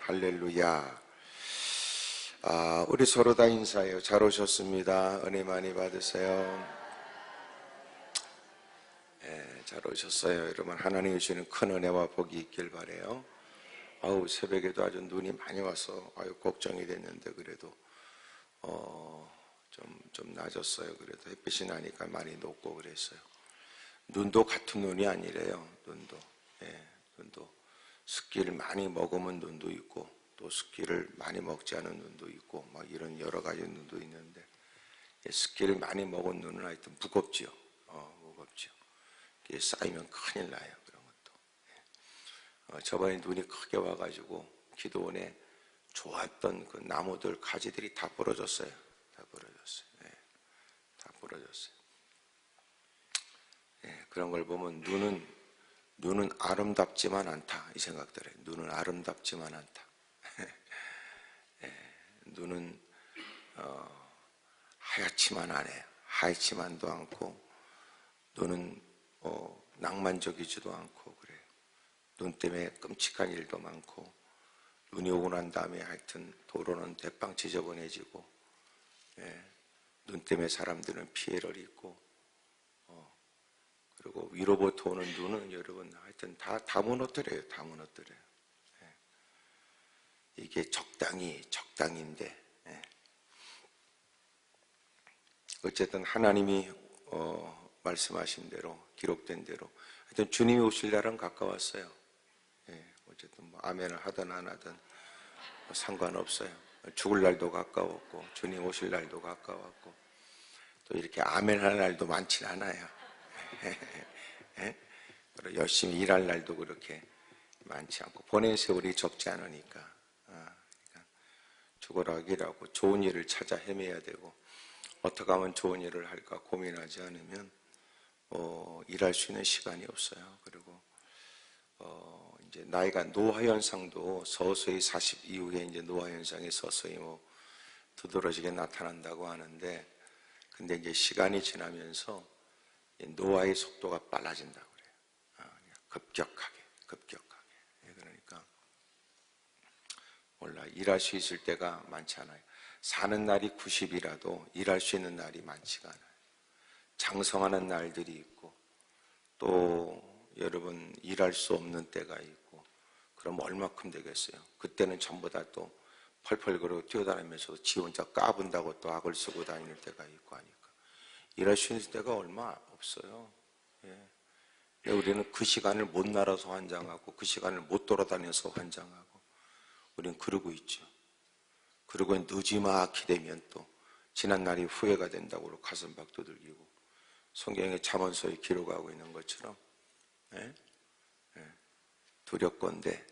할렐루야. 우리 서로 다 인사해요. 잘 오셨습니다. 은혜 많이 받으세요. 잘 오셨어요. 여러분, 하나님이 주시는 큰 은혜와 복이 있길 바라요. 새벽에도 아주 눈이 많이 와서 걱정이 됐는데 그래도 좀 낮았어요. 그래도 햇빛이 나니까 많이 녹고 그랬어요. 눈도 같은 눈이 아니래요. 눈도 습기를 많이 먹으면 눈도 있고 또 습기를 많이 먹지 않은 눈도 있고 이런 여러 가지 눈도 있는데, 습기를 많이 먹은 눈은 하여튼 무겁지요. 무겁죠. 이게 쌓이면 큰일 나요. 그런 것도. 저번에 눈이 크게 와가지고 기도원에 좋았던 그 나무들 가지들이 다 부러졌어요. 다 부러졌어요. 그런 걸 보면 눈은 아름답지만 않다, 이 생각들에. 눈은 아름답지만 않다. 눈은 하얗지만 않아요. 하얗지만도 않고, 눈은 낭만적이지도 않고 그래요. 눈 때문에 끔찍한 일도 많고, 눈이 오고 난 다음에 하여튼 도로는 대빵 지저분해지고, 눈 때문에 사람들은 피해를 입고, 그리고 위로부터 오는 눈은 여러분 하여튼 다 무너뜨려요. 다 무너뜨려요. 이게 적당인데, 어쨌든 하나님이 말씀하신 대로, 기록된 대로 하여튼 주님이 오실 날은 가까웠어요. 어쨌든 아멘을 하든 안 하든 상관없어요. 죽을 날도 가까웠고 주님 오실 날도 가까웠고, 또 이렇게 아멘 하는 날도 많진 않아요. 열심히 일할 날도 그렇게 많지 않고, 보낸 세월이 적지 않으니까, 죽어라기라고 좋은 일을 찾아 헤매야 되고, 어떻게 하면 좋은 일을 할까 고민하지 않으면 일할 수 있는 시간이 없어요. 그리고 이제 나이가, 노화 현상도 서서히 40 이후에 이제 노화 현상이 서서히 두드러지게 나타난다고 하는데, 근데 이제 시간이 지나면서 노화의 속도가 빨라진다고 그래요. 급격하게. 그러니까 몰라, 일할 수 있을 때가 많지 않아요. 사는 날이 90이라도 일할 수 있는 날이 많지가 않아요. 장성하는 날들이 있고, 또 여러분 일할 수 없는 때가 있고, 그럼 얼마큼 되겠어요? 그때는 전부 다 또 펄펄 걸어 뛰어다니면서 지 혼자 까분다고 또 악을 쓰고 다니는 때가 있고 하니까 일할 수 있는 때가 얼마 없어요. 우리는 그 시간을 못 날아서 환장하고, 그 시간을 못 돌아다녀서 환장하고, 우리는 그러고 있죠. 그리고 늦지막히 되면 또 지난 날이 후회가 된다고 가슴팍 두들기고, 성경의 잠언서에 기록하고 있는 것처럼 두렵건대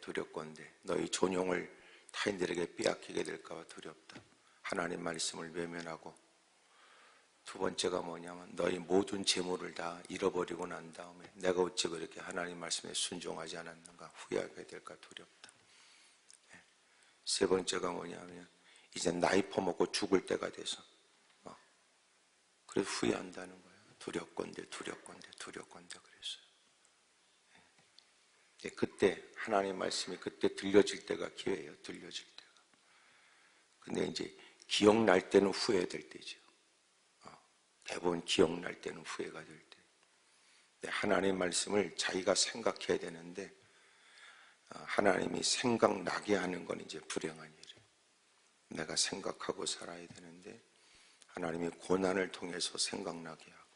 너희 존용을 타인들에게 빼앗기게 될까 봐 두렵다. 하나님 말씀을 외면하고, 두 번째가 뭐냐면 너희 모든 재물을 다 잃어버리고 난 다음에 내가 어찌 그렇게 하나님 말씀에 순종하지 않았는가 후회하게 될까 두렵다. 세 번째가 뭐냐면 이제 나이 퍼먹고 죽을 때가 돼서 그래서 후회한다는 거예요. 두렵건대 그랬어요. 그때 하나님 말씀이 그때 들려질 때가 기회예요. 들려질 때가. 근데 이제 기억날 때는 후회될 때죠. 대부분 기억날 때는 후회가 될 때. 하나님 말씀을 자기가 생각해야 되는데, 하나님이 생각나게 하는 건 이제 불행한 일이에요. 내가 생각하고 살아야 되는데 하나님이 고난을 통해서 생각나게 하고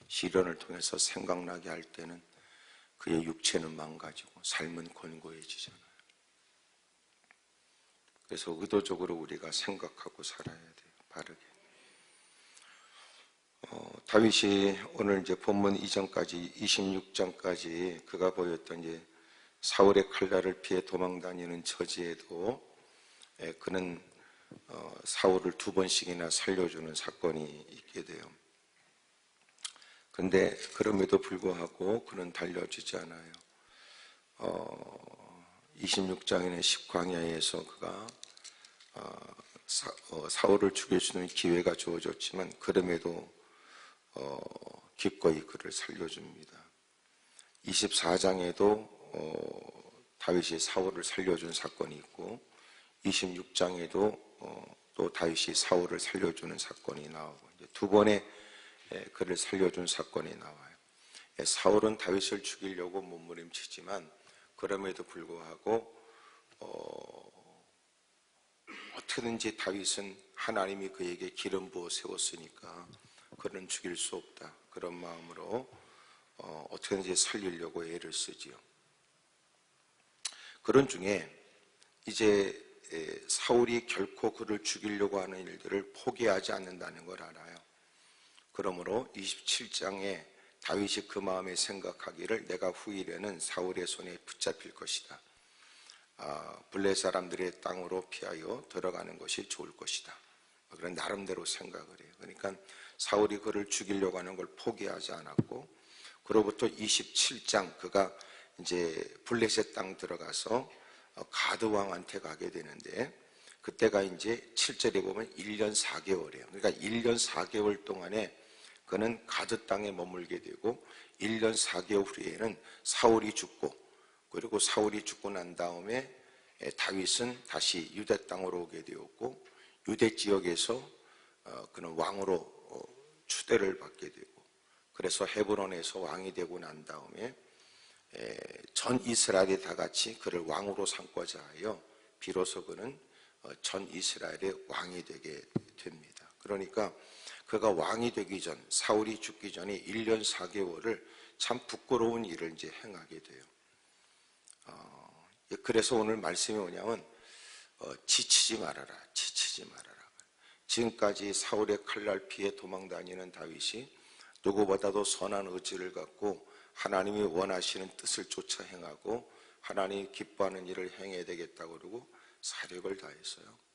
시련을 통해서 생각나게 할 때는 그의 육체는 망가지고 삶은 곤고해지잖아요. 그래서 의도적으로 우리가 생각하고 살아야 돼요. 바르게. 다윗이 오늘 이제 본문 이전까지 26장까지 그가 보였던 이제 사울의 칼날을 피해 도망 다니는 처지에도 그는 사울을 2번씩이나 살려주는 사건이 있게 돼요. 그런데 그럼에도 불구하고 그는 달려지지 않아요. 26장에는 10광야에서 그가 사울을 죽일 수 있는 기회가 주어졌지만 그럼에도 기꺼이 그를 살려줍니다. 24장에도 다윗이 사울을 살려준 사건이 있고, 26장에도 또 다윗이 사울을 살려주는 사건이 나오고 이제 두 번의 그를 살려준 사건이 나와요. 사울은 다윗을 죽이려고 몸부림치지만 그럼에도 불구하고 어떻게든지 다윗은 하나님이 그에게 기름 부어 세웠으니까 그는 죽일 수 없다. 그런 마음으로 어떻게든지 살리려고 애를 쓰지요. 그런 중에 이제 사울이 결코 그를 죽이려고 하는 일들을 포기하지 않는다는 걸 알아요. 그러므로 27장에 다윗이 그 마음에 생각하기를 내가 후일에는 사울의 손에 붙잡힐 것이다. 블레 사람들의 땅으로 피하여 들어가는 것이 좋을 것이다. 그런 나름대로 생각을 해요. 그러니까 사울이 그를 죽이려고 하는 걸 포기하지 않았고, 그로부터 27장 그가 이제 블레셋 땅 들어가서 가드 왕한테 가게 되는데, 그때가 이제 7절에 보면 1년 4개월이에요. 그러니까 1년 4개월 동안에 그는 가드 땅에 머물게 되고 1년 4개월 후에는 사울이 죽고, 그리고 사울이 죽고 난 다음에 다윗은 다시 유대 땅으로 오게 되었고, 유대 지역에서 그는 왕으로 추대를 받게 되고, 그래서 헤브론에서 왕이 되고 난 다음에 전 이스라엘이 다 같이 그를 왕으로 삼고자 하여 비로소 그는 전 이스라엘의 왕이 되게 됩니다. 그러니까 그가 왕이 되기 전, 사울이 죽기 전에 1년 4개월을 참 부끄러운 일을 이제 행하게 돼요. 그래서 오늘 말씀이 뭐냐면 지치지 말아라, 지치지 말아라. 지금까지 사울의 칼날 피해 도망다니는 다윗이 누구보다도 선한 의지를 갖고 하나님이 원하시는 뜻을 쫓아 행하고 하나님이 기뻐하는 일을 행해야 되겠다고 그러고 사력을 다했어요.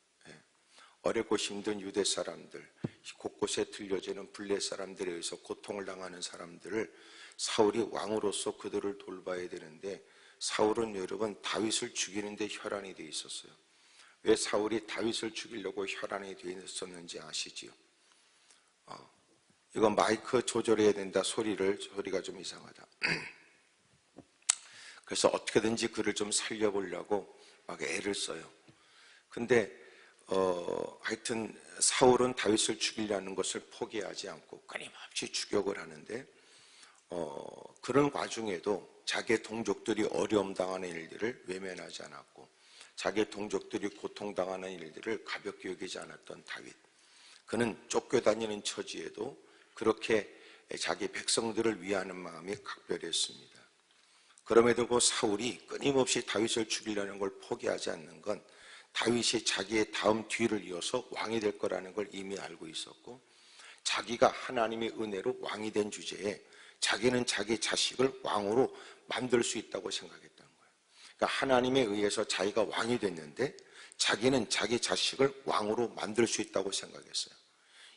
어렵고 힘든 유대 사람들, 곳곳에 들려지는 블레 사람들에 의해서 고통을 당하는 사람들을 사울이 왕으로서 그들을 돌봐야 되는데, 사울은 여러분 다윗을 죽이는 데 혈안이 되어 있었어요. 왜 사울이 다윗을 죽이려고 혈안이 되어 있었는지 아시지요? 이건 마이크 조절해야 된다 소리가 좀 이상하다. 그래서 어떻게든지 그를 좀 살려보려고 막 애를 써요. 근데 하여튼 사울은 다윗을 죽이려는 것을 포기하지 않고 끊임없이 추격을 하는데, 그런 와중에도 자기의 동족들이 어려움 당하는 일들을 외면하지 않았고, 자기의 동족들이 고통당하는 일들을 가볍게 여기지 않았던 다윗. 그는 쫓겨다니는 처지에도 그렇게 자기 백성들을 위하는 마음이 각별했습니다. 그럼에도 그 사울이 끊임없이 다윗을 죽이려는 걸 포기하지 않는 건 다윗이 자기의 다음 뒤를 이어서 왕이 될 거라는 걸 이미 알고 있었고, 자기가 하나님의 은혜로 왕이 된 주제에 자기는 자기 자식을 왕으로 만들 수 있다고 생각했다는 거예요. 그러니까 하나님에 의해서 자기가 왕이 됐는데 자기는 자기 자식을 왕으로 만들 수 있다고 생각했어요.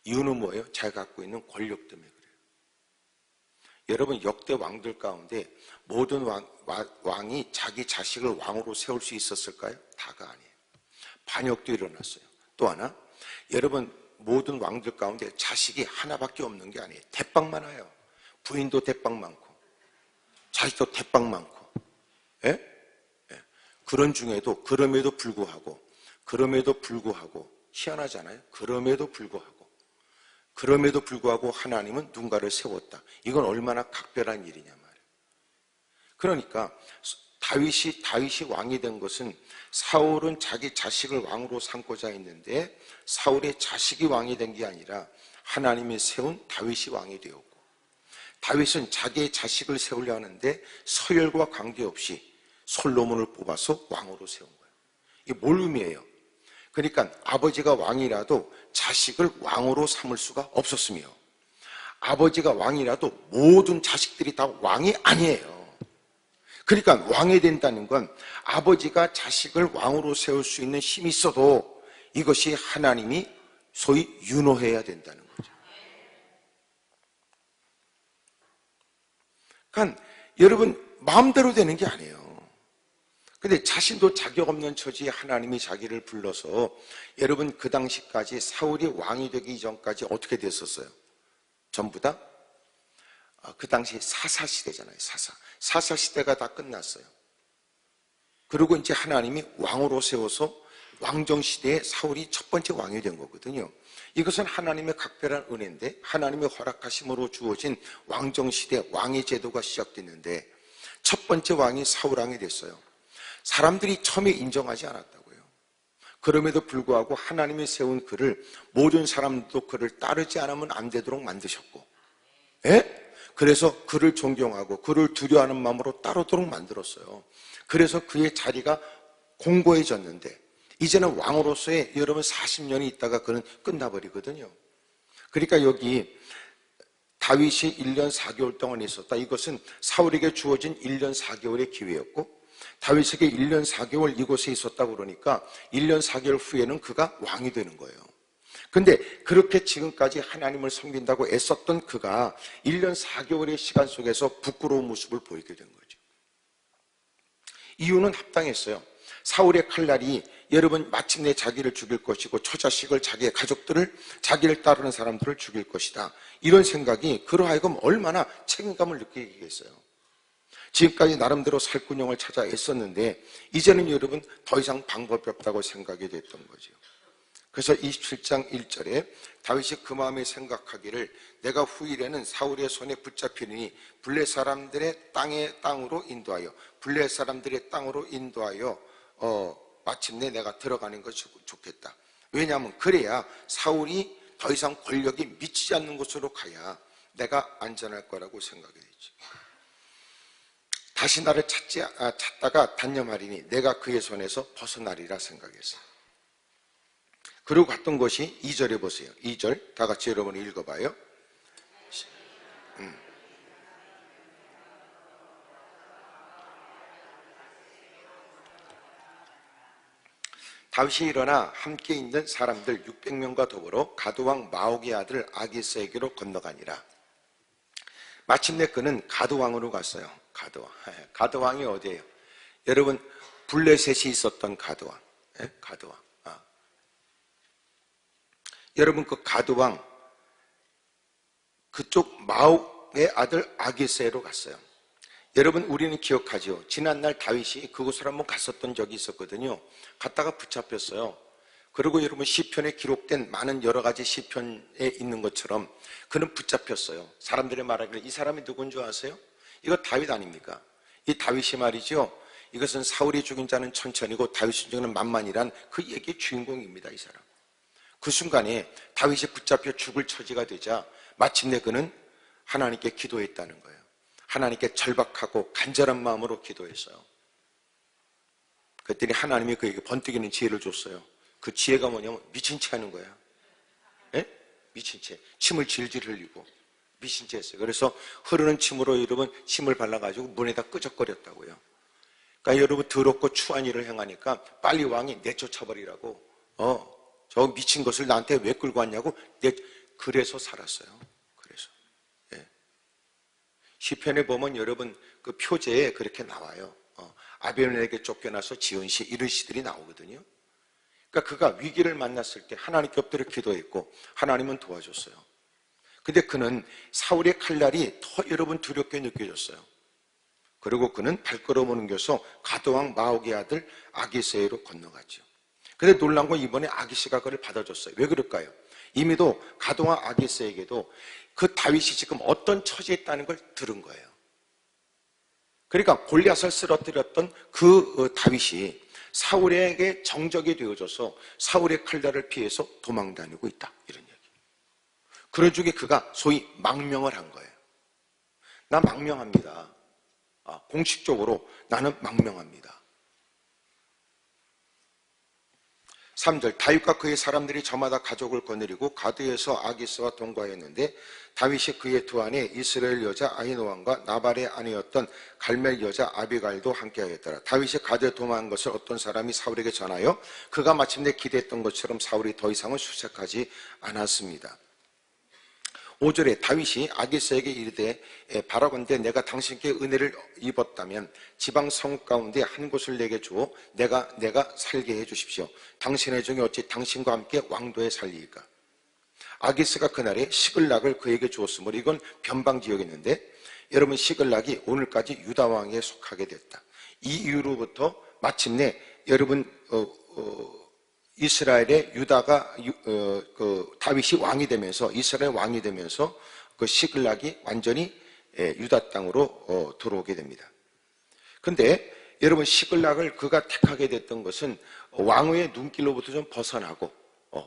이유는 뭐예요? 자기가 갖고 있는 권력 때문에 그래요. 여러분, 역대 왕들 가운데 모든 왕이 자기 자식을 왕으로 세울 수 있었을까요? 다가 아니에요. 반역도 일어났어요. 또 하나, 여러분 모든 왕들 가운데 자식이 하나밖에 없는 게 아니에요. 대빵 많아요. 부인도 대빵 많고 자식도 대빵 많고. 그런 중에도 그럼에도 불구하고 희한하잖아요. 그럼에도 불구하고 하나님은 누군가를 세웠다. 이건 얼마나 각별한 일이냐 말이에요. 그러니까 다윗이 왕이 된 것은, 사울은 자기 자식을 왕으로 삼고자 했는데 사울의 자식이 왕이 된 게 아니라 하나님이 세운 다윗이 왕이 되었고, 다윗은 자기의 자식을 세우려 하는데 서열과 관계없이 솔로몬을 뽑아서 왕으로 세운 거예요. 이게 뭘 의미해요? 그러니까 아버지가 왕이라도 자식을 왕으로 삼을 수가 없었으며, 아버지가 왕이라도 모든 자식들이 다 왕이 아니에요. 그러니까 왕이 된다는 건 아버지가 자식을 왕으로 세울 수 있는 힘이 있어도 이것이 하나님이 소위 윤호해야 된다는 거죠. 그러니까 여러분 마음대로 되는 게 아니에요. 근데 자신도 자격 없는 처지에 하나님이 자기를 불러서, 여러분 그 당시까지 사울이 왕이 되기 전까지 어떻게 됐었어요? 전부 다 그 당시 사사시대잖아요. 사사시대가 다 끝났어요. 그리고 이제 하나님이 왕으로 세워서 왕정시대에 사울이 첫 번째 왕이 된 거거든요. 이것은 하나님의 각별한 은혜인데 하나님의 허락하심으로 주어진 왕정시대 왕의 제도가 시작됐는데 첫 번째 왕이 사울왕이 됐어요. 사람들이 처음에 인정하지 않았다고요. 그럼에도 불구하고 하나님이 세운 그를 모든 사람도 그를 따르지 않으면 안 되도록 만드셨고, 그래서 그를 존경하고 그를 두려워하는 마음으로 따르도록 만들었어요. 그래서 그의 자리가 공고해졌는데 이제는 왕으로서의 여러분 40년이 있다가 그는 끝나버리거든요. 그러니까 여기 다윗이 1년 4개월 동안 있었다. 이것은 사울에게 주어진 1년 4개월의 기회였고 다윗에게 1년 4개월 이곳에 있었다고 그러니까 1년 4개월 후에는 그가 왕이 되는 거예요. 근데 그렇게 지금까지 하나님을 섬긴다고 애썼던 그가 1년 4개월의 시간 속에서 부끄러운 모습을 보이게 된 거죠. 이유는 합당했어요. 사울의 칼날이 여러분 마침내 자기를 죽일 것이고 처자식을, 자기의 가족들을, 자기를 따르는 사람들을 죽일 것이다. 이런 생각이 그로 하여금 얼마나 책임감을 느끼게 했어요. 지금까지 나름대로 살군형을 찾아 애썼는데 이제는 여러분 더 이상 방법이 없다고 생각이 됐던 거죠. 그래서 27장 1절에 다윗이 그 마음에 생각하기를 내가 후일에는 사울의 손에 붙잡히니 블레 사람들의 땅으로 인도하여 블레 사람들의 땅으로 인도하여 마침내 내가 들어가는 것이 좋겠다. 왜냐하면 그래야 사울이 더 이상 권력이 미치지 않는 곳으로 가야 내가 안전할 거라고 생각이 되죠. 다시 나를 찾다가 단념하리니 내가 그의 손에서 벗어나리라 생각했어요. 그리고 갔던 것이 2절에 보세요. 2절 다 같이 여러분 읽어봐요. 다윗이 일어나 함께 있는 사람들 600명과 더불어 가드왕 마옥의 아들 아기스에게로 건너가니라. 마침내 그는 가드왕으로 갔어요. 가드왕. 가드왕이 어디예요? 여러분 블레셋이 있었던 가드왕. 가드왕. 여러분 그 가드왕 그쪽 마옥의 아들 아기스로 갔어요. 여러분 우리는 기억하죠. 지난날 다윗이 그곳을 한번 갔었던 적이 있었거든요. 갔다가 붙잡혔어요. 그리고 여러분 시편에 기록된 많은 여러 가지 시편에 있는 것처럼 그는 붙잡혔어요. 사람들이 말하기를 이 사람이 누군 줄 아세요? 이거 다윗 아닙니까? 이 다윗이 말이죠. 이것은 사울이 죽인 자는 천천히고 다윗이 죽이는 만만이란 그 얘기의 주인공입니다. 이 사람. 그 순간에 다윗이 붙잡혀 죽을 처지가 되자 마침내 그는 하나님께 기도했다는 거예요. 하나님께 절박하고 간절한 마음으로 기도했어요. 그랬더니 하나님이 그에게 번뜩이는 지혜를 줬어요. 그 지혜가 뭐냐면 미친 채 하는 거야. 미친 채. 침을 질질 흘리고 미친 채 했어요. 그래서 흐르는 침으로 여러분 침을 발라가지고 문에다 끄적거렸다고요. 그러니까 여러분 더럽고 추한 일을 행하니까 빨리 왕이 내쫓아버리라고 저 미친 것을 나한테 왜 끌고 왔냐고 그래서 살았어요. 그래서 시편에 보면 여러분 그 표제에 그렇게 나와요. 아벨론에게 쫓겨나서 지은 시 이런 시들이 나오거든요. 그러니까 그가 위기를 만났을 때 하나님께 엎드려 기도했고 하나님은 도와줬어요. 근데 그는 사울의 칼날이 더 여러분 두렵게 느껴졌어요. 그리고 그는 발걸음 옮겨서 가드왕 마옥의 아들 아기스에로 건너갔죠. 근데 놀란 건 이번에 아기스가 그를 받아줬어요. 왜 그럴까요? 이미도 가드왕 아기스에게도 그 다윗이 지금 어떤 처지에 있다는 걸 들은 거예요. 그러니까 골리앗을 쓰러뜨렸던 그 다윗이 사울에게 정적이 되어져서 사울의 칼날을 피해서 도망다니고 있다. 이런 얘기. 그런 중에 그가 소위 망명을 한 거예요. 나 망명합니다. 공식적으로 나는 망명합니다. 3절 다윗과 그의 사람들이 저마다 가족을 거느리고 가드에서 아기스와 동거하였는데 다윗이 그의 두 아내 이스라엘 여자 아히노함과 나발의 아내였던 갈멜 여자 아비갈도 함께하였더라. 다윗이 가드에 도망한 것을 어떤 사람이 사울에게 전하여 그가 마침내 기대했던 것처럼 사울이 더 이상은 수색하지 않았습니다. 5절에 다윗이 아기스에게 이르되 바라건대 내가 당신께 은혜를 입었다면 지방 성읍 가운데 한 곳을 내게 주어 내가 살게 해 주십시오. 당신의 종이 어찌 당신과 함께 왕도에 살리이까. 아기스가 그날에 시글락을 그에게 주었으므로 이건 변방지역이었는데 여러분 시글락이 오늘까지 유다왕에 속하게 됐다. 이 이후로부터 마침내 여러분 이스라엘의 유다가 다윗이 왕이 되면서 이스라엘 왕이 되면서 그 시글락이 완전히 유다 땅으로 들어오게 됩니다. 근데 여러분 시글락을 그가 택하게 됐던 것은 왕의 눈길로부터 좀 벗어나고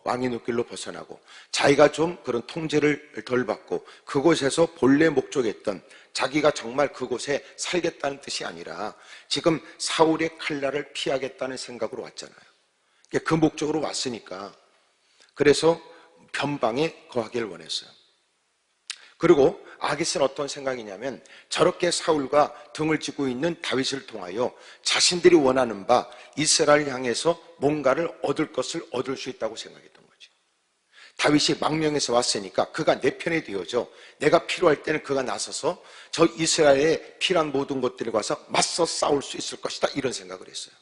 왕의 눈길로 벗어나고 자기가 좀 그런 통제를 덜 받고 그곳에서 본래 목적했던 자기가 정말 그곳에 살겠다는 뜻이 아니라 지금 사울의 칼날을 피하겠다는 생각으로 왔잖아요. 그 목적으로 왔으니까 그래서 변방에 거하기를 원했어요. 그리고 아기스는 어떤 생각이냐면 저렇게 사울과 등을 지고 있는 다윗을 통하여 자신들이 원하는 바 이스라엘 향해서 뭔가를 얻을 것을 얻을 수 있다고 생각했던 거죠. 다윗이 망명에서 왔으니까 그가 내 편에 되어져 내가 필요할 때는 그가 나서서 저 이스라엘에 필요한 모든 것들에 가서 맞서 싸울 수 있을 것이다 이런 생각을 했어요.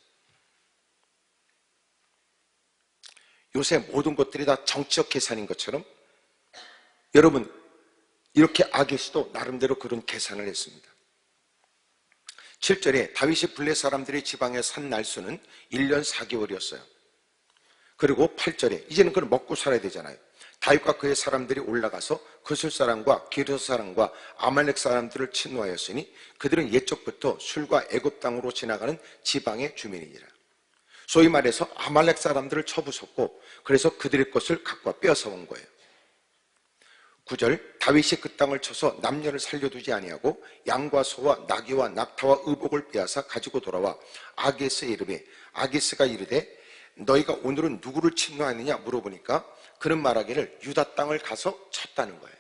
요새 모든 것들이 다 정치적 계산인 것처럼 여러분 이렇게 아기스도 나름대로 그런 계산을 했습니다. 7절에 다윗이 블레 사람들의 지방에 산 날수는 1년 4개월이었어요. 그리고 8절에 이제는 그걸 먹고 살아야 되잖아요. 다윗과 그의 사람들이 올라가서 그술 사람과 기르 사람과 아말렉 사람들을 침노하였으니 그들은 옛적부터 술과 애굽 땅으로 지나가는 지방의 주민이니라. 소위 말해서 아말렉 사람들을 쳐부쉈고 그래서 그들의 것을 갖고 빼앗아 온 거예요. 9절 다윗이 그 땅을 쳐서 남녀를 살려두지 아니하고 양과 소와 나귀와 낙타와 의복을 빼앗아 가지고 돌아와 아기스의 이름에 아기스가 이르되 너희가 오늘은 누구를 침노하느냐 물어보니까 그는 말하기를 유다 땅을 가서 쳤다는 거예요.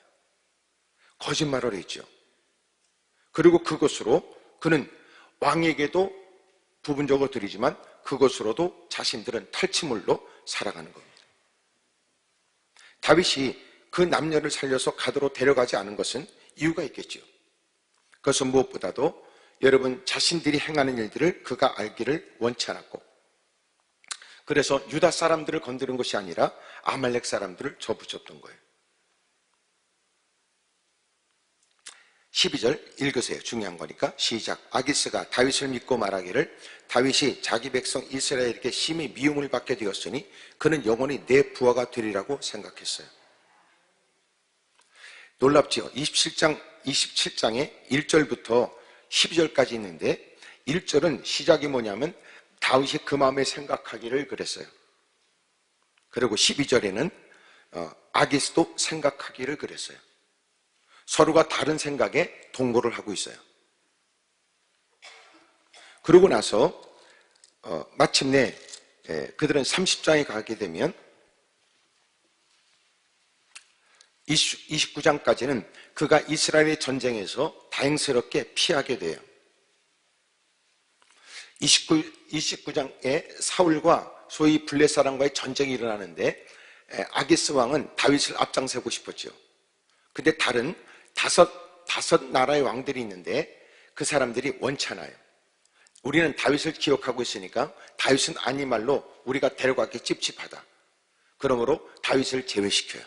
거짓말을 했죠. 그리고 그것으로 그는 왕에게도 부분적으로 드리지만 그것으로도 자신들은 탈취물로 살아가는 겁니다. 다윗이 그 남녀를 살려서 가드로 데려가지 않은 것은 이유가 있겠죠. 그것은 무엇보다도 여러분 자신들이 행하는 일들을 그가 알기를 원치 않았고 그래서 유다 사람들을 건드린 것이 아니라 아말렉 사람들을 접붙였던 거예요. 12절 읽으세요. 중요한 거니까 시작. 아기스가 다윗을 믿고 말하기를 다윗이 자기 백성 이스라엘에게 심히 미움을 받게 되었으니 그는 영원히 내 부하가 되리라고 생각했어요. 놀랍지요. 27장에 1절부터 12절까지 있는데 1절은 시작이 뭐냐면 다윗이 그 마음에 생각하기를 그랬어요. 그리고 12절에는 아기스도 생각하기를 그랬어요. 서로가 다른 생각에 동거를 하고 있어요. 그러고 나서 마침내 그들은 30장에 가게 되면 29장까지는 그가 이스라엘의 전쟁에서 다행스럽게 피하게 돼요. 29장에 사울과 소위 블레 사람과의 전쟁이 일어나는데 아기스 왕은 다윗을 앞장세고 싶었죠. 근데 다른 다섯 나라의 왕들이 있는데 그 사람들이 원치 않아요. 우리는 다윗을 기억하고 있으니까 다윗은 아니 말로 우리가 데려가기 찝찝하다. 그러므로 다윗을 제외시켜요.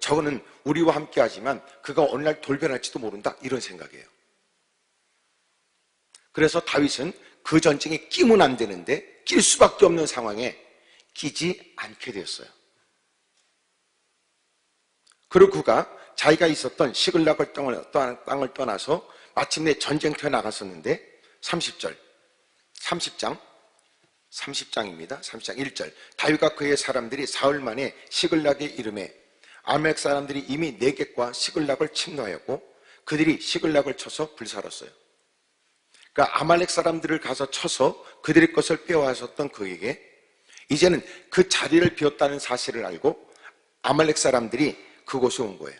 저거는 우리와 함께 하지만 그가 어느 날 돌변할지도 모른다 이런 생각이에요. 그래서 다윗은 그 전쟁에 끼면 안 되는데 낄 수밖에 없는 상황에 끼지 않게 되었어요. 그리고 그가 자기가 있었던 시글락 땅을 떠나서 마침내 전쟁터에 나갔었는데 30장입니다. 30장 1절 다윗과 그의 사람들이 사흘 만에 시글락의 이름에 아말렉 사람들이 이미 네겝과 시글락을 침노하였고 그들이 시글락을 쳐서 불살았어요. 그러니까 아말렉 사람들을 가서 쳐서 그들의 것을 빼앗았던 그에게 이제는 그 자리를 비웠다는 사실을 알고 아말렉 사람들이 그곳에 온 거예요.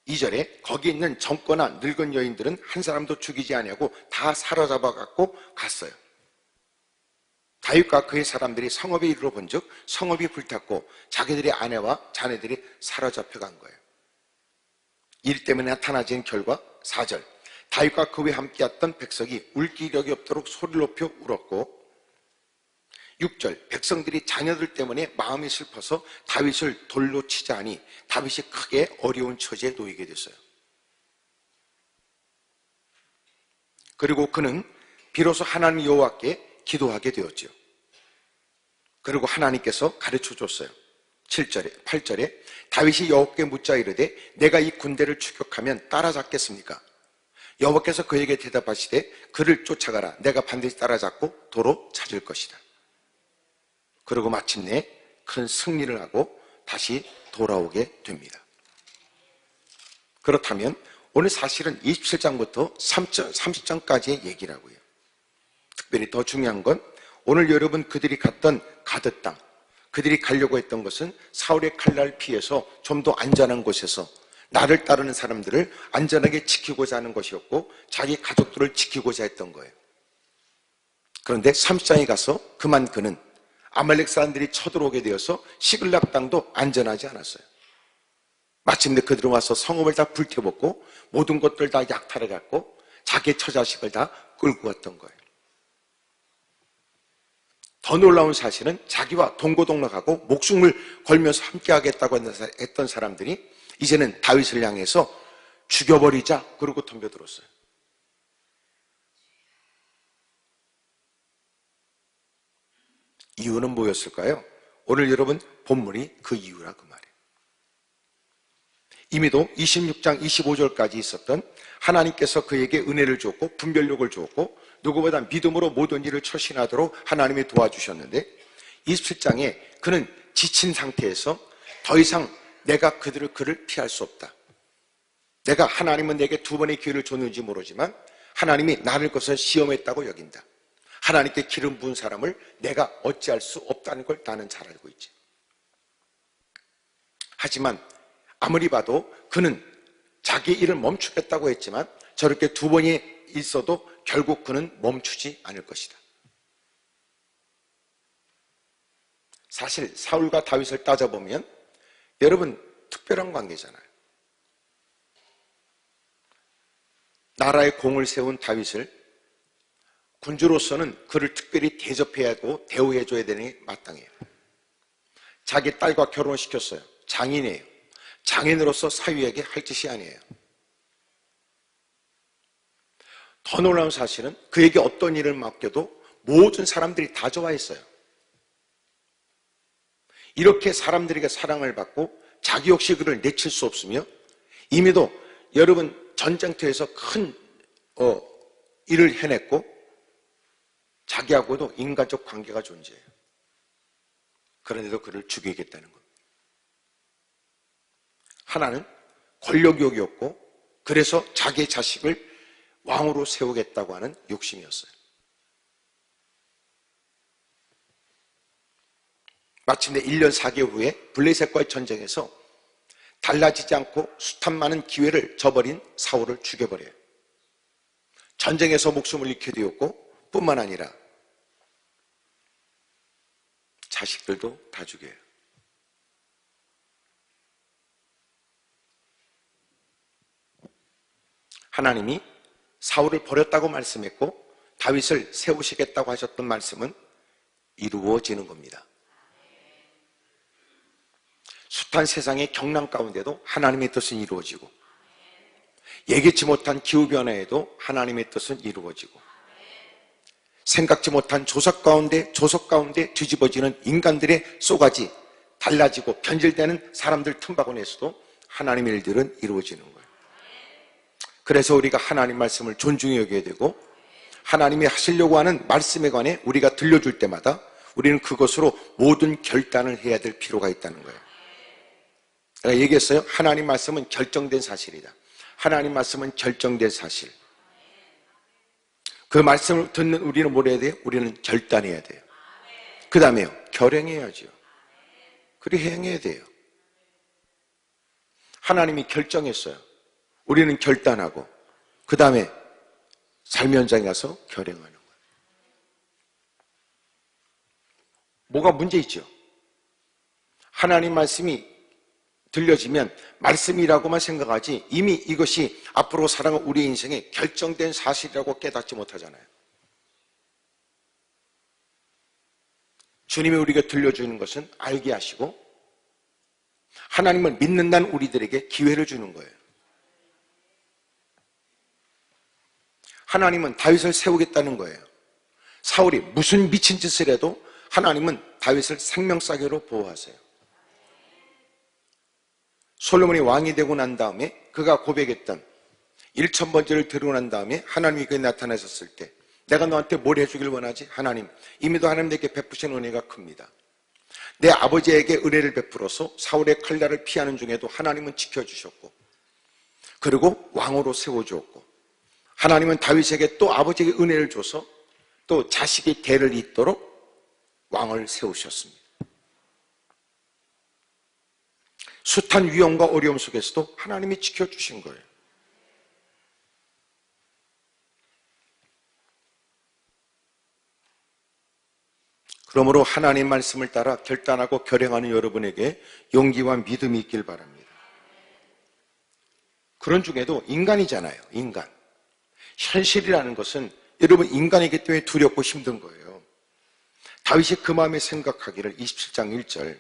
2절에 거기 있는 젊거나 늙은 여인들은 한 사람도 죽이지 아니하고 다 사로잡아 갖고 갔어요. 다윗과 그의 사람들이 성읍에 이르러 본즉 성읍이 불탔고 자기들의 아내와 자녀들이 사로잡혀 간 거예요. 일 때문에 나타나진 결과 4절 다윗과 그와 함께했던 백성이 울 기력이 없도록 소리를 높여 울었고 6절 백성들이 자녀들 때문에 마음이 슬퍼서 다윗을 돌로 치자 하니 다윗이 크게 어려운 처지에 놓이게 됐어요. 그리고 그는 비로소 하나님 여호와께 기도하게 되었죠. 그리고 하나님께서 가르쳐 줬어요. 7절에 8절에 다윗이 여호와께 묻자 이르되 내가 이 군대를 추격하면 따라잡겠습니까? 여호와께서 그에게 대답하시되 그를 쫓아가라. 내가 반드시 따라잡고 도로 찾을 것이다. 그리고 마침내 큰 승리를 하고 다시 돌아오게 됩니다. 그렇다면 오늘 사실은 27장부터 30장까지의 얘기라고요. 특별히 더 중요한 건 오늘 여러분 그들이 갔던 가드 땅, 그들이 가려고 했던 것은 사울의 칼날을 피해서 좀 더 안전한 곳에서 나를 따르는 사람들을 안전하게 지키고자 하는 것이었고 자기 가족들을 지키고자 했던 거예요. 그런데 30장에 가서 그만 그는 아말렉 사람들이 쳐들어오게 되어서 시글락 땅도 안전하지 않았어요. 마침내 그들은 와서 성읍을 다 불태웠고 모든 것들 다 약탈해갔고 자기 처자식을 다 끌고 왔던 거예요. 더 놀라운 사실은 자기와 동고동락하고 목숨을 걸면서 함께하겠다고 했던 사람들이 이제는 다윗을 향해서 죽여버리자 그러고 덤벼들었어요. 이유는 뭐였을까요? 오늘 여러분 본문이 그 이유라 그 말이에요. 이미도 26장 25절까지 있었던 하나님께서 그에게 은혜를 주었고 분별력을 주었고 누구보다 믿음으로 모든 일을 처신하도록 하나님이 도와주셨는데 27장에 그는 지친 상태에서 더 이상 내가 그를 피할 수 없다. 내가 하나님은 내게 두 번의 기회를 줬는지 모르지만 하나님이 나를 것을 시험했다고 여긴다. 하나님께 기름 부은 사람을 내가 어찌할 수 없다는 걸 나는 잘 알고 있지. 하지만 아무리 봐도 그는 자기 일을 멈추겠다고 했지만 저렇게 두 번이 있어도 결국 그는 멈추지 않을 것이다. 사실 사울과 다윗을 따져보면 여러분 특별한 관계잖아요. 나라의 공을 세운 다윗을 군주로서는 그를 특별히 대접해야 하고 대우해줘야 되는 게 마땅해요. 자기 딸과 결혼시켰어요. 장인이에요. 장인으로서 사위에게 할 짓이 아니에요. 더 놀라운 사실은 그에게 어떤 일을 맡겨도 모든 사람들이 다 좋아했어요. 이렇게 사람들에게 사랑을 받고 자기 역시 그를 내칠 수 없으며 이미도 여러분 전쟁터에서 큰 일을 해냈고 자기하고도 인간적 관계가 존재해요. 그런데도 그를 죽이겠다는 겁니다. 하나는 권력욕이었고 그래서 자기의 자식을 왕으로 세우겠다고 하는 욕심이었어요. 마침내 1년 4개월 후에 블레셋과의 전쟁에서 달라지지 않고 숱한 많은 기회를 저버린 사울을 죽여버려요. 전쟁에서 목숨을 잃게 되었고 뿐만 아니라 자식들도 다 죽여요. 하나님이 사울을 버렸다고 말씀했고 다윗을 세우시겠다고 하셨던 말씀은 이루어지는 겁니다. 숱한 세상의 경랑 가운데도 하나님의 뜻은 이루어지고 예기치 못한 기후변화에도 하나님의 뜻은 이루어지고 생각지 못한 조석 가운데 뒤집어지는 인간들의 쏘가지 달라지고 변질되는 사람들 틈바구니에서도 하나님의 일들은 이루어지는 거예요. 그래서 우리가 하나님 말씀을 존중히 여겨야 되고 하나님이 하시려고 하는 말씀에 관해 우리가 들려줄 때마다 우리는 그것으로 모든 결단을 해야 될 필요가 있다는 거예요. 제가 얘기했어요. 하나님 말씀은 결정된 사실이다. 하나님 말씀은 결정된 사실. 그 말씀을 듣는 우리는 뭘 해야 돼요? 우리는 결단해야 돼요. 그 다음에요. 결행해야죠. 그리고 행해야 돼요. 하나님이 결정했어요. 우리는 결단하고 그 다음에 삶의 현장에 가서 결행하는 거예요. 뭐가 문제 있죠? 하나님 말씀이 들려지면 말씀이라고만 생각하지 이미 이것이 앞으로 살아갈 우리의 인생에 결정된 사실이라고 깨닫지 못하잖아요. 주님이 우리가 들려주는 것은 알게 하시고 하나님을 믿는다는 우리들에게 기회를 주는 거예요. 하나님은 다윗을 세우겠다는 거예요. 사울이 무슨 미친 짓을 해도 하나님은 다윗을 생명사계로 보호하세요. 솔로몬이 왕이 되고 난 다음에 그가 고백했던 1000번째를 들고 난 다음에 하나님이 그에 나타나셨을 때 내가 너한테 뭘 해주길 원하지? 하나님, 이미도 하나님 내게 베푸신 은혜가 큽니다. 내 아버지에게 은혜를 베풀어서 사울의 칼날을 피하는 중에도 하나님은 지켜주셨고, 그리고 왕으로 세워주었고, 하나님은 다윗에게 또 아버지에게 은혜를 줘서 또 자식이 대를 잇도록 왕을 세우셨습니다. 숱한 위험과 어려움 속에서도 하나님이 지켜주신 거예요. 그러므로 하나님의 말씀을 따라 결단하고 결행하는 여러분에게 용기와 믿음이 있길 바랍니다. 그런 중에도 인간이잖아요. 인간. 현실이라는 것은 여러분 인간이기 때문에 두렵고 힘든 거예요. 다윗이 그 마음에 생각하기를 27장 1절,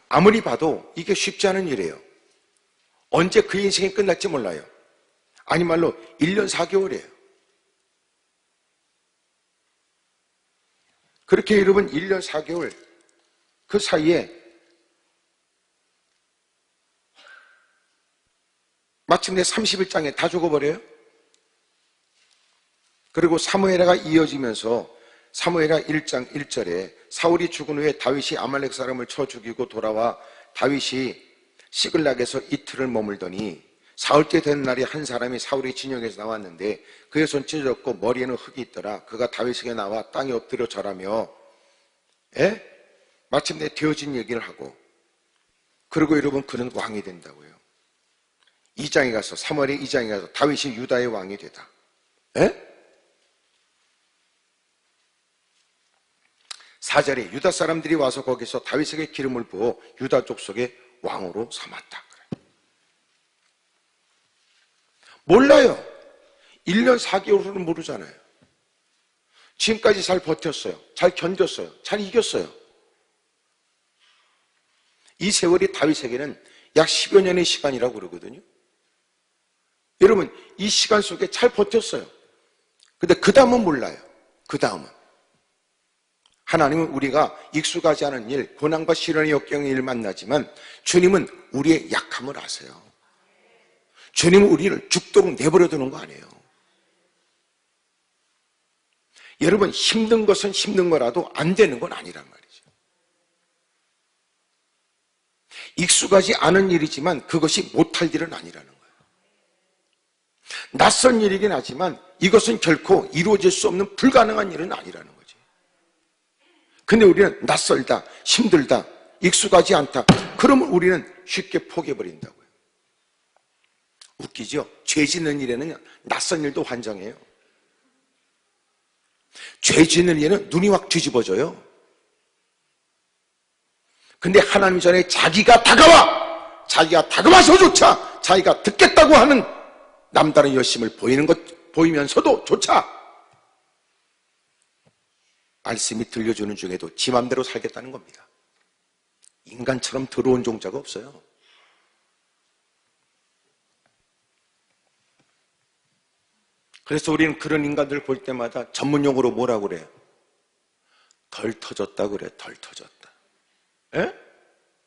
아무리 봐도 이게 쉽지 않은 일이에요. 언제 그 인생이 끝날지 몰라요. 아니 말로 1년 4개월이에요. 그렇게 여러분 1년 4개월 그 사이에 마침내 31장에 다 죽어버려요. 그리고 사무엘하가 이어지면서 사무엘하 1장 1절에 사울이 죽은 후에 다윗이 아말렉 사람을 쳐 죽이고 돌아와 다윗이 시글락에서 이틀을 머물더니 사흘째 된 날이 한 사람이 사울의 진영에서 나왔는데 그의 손 찢어졌고 머리에는 흙이 있더라. 그가 다윗에게 나와 땅에 엎드려 절하며 마침내 되어진 얘기를 하고, 그리고 여러분 그는 왕이 된다고요. 2장에 가서, 사무엘의 2장에 가서 다윗이 유다의 왕이 되다. 4절에 유다 사람들이 와서 거기서 다윗에게 기름을 부어 유다 족속의 왕으로 삼았다. 몰라요. 1년 4개월은 모르잖아요. 지금까지 잘 버텼어요. 잘 견뎠어요. 잘 이겼어요. 이 세월이 다윗에게는 약 10여 년의 시간이라고 그러거든요. 여러분, 이 시간 속에 잘 버텼어요. 근데 그 다음은 몰라요. 그 다음은. 하나님은 우리가 익숙하지 않은 일, 고난과 시련의 역경의 일을 만나지만 주님은 우리의 약함을 아세요. 주님은 우리를 죽도록 내버려 두는 거 아니에요. 여러분, 힘든 것은 힘든 거라도 안 되는 건 아니란 말이죠. 익숙하지 않은 일이지만 그것이 못할 일은 아니라는 거예요. 낯선 일이긴 하지만 이것은 결코 이루어질 수 없는 불가능한 일은 아니라는 거지. 근데 우리는 낯설다, 힘들다, 익숙하지 않다. 그러면 우리는 쉽게 포기해버린다고요. 웃기죠? 죄 짓는 일에는 낯선 일도 환장해요. 죄 짓는 일에는 눈이 확 뒤집어져요. 근데 하나님 전에 자기가 다가와서조차 자기가 듣겠다고 하는 남다른 열심을 보이면서도 조차 말씀이 들려주는 중에도 지 맘대로 살겠다는 겁니다. 인간처럼 더러운 종자가 없어요. 그래서 우리는 그런 인간들을 볼 때마다 전문용어로 뭐라고 그래요? 덜 터졌다 그래. 덜 터졌다.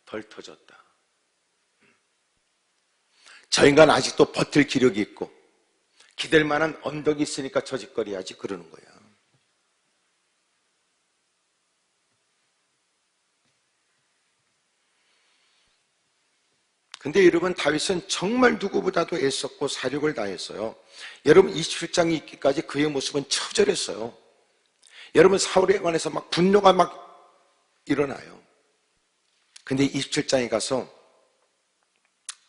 덜 터졌다. 저 인간 아직도 버틸 기력이 있고 기댈 만한 언덕이 있으니까 저짓거리하지 그러는 거야. 근데 여러분, 다윗은 정말 누구보다도 애썼고 사력을 다했어요. 여러분, 27장이 있기까지 그의 모습은 처절했어요. 여러분, 사울에 관해서 막 분노가 막 일어나요. 근데 27장에 가서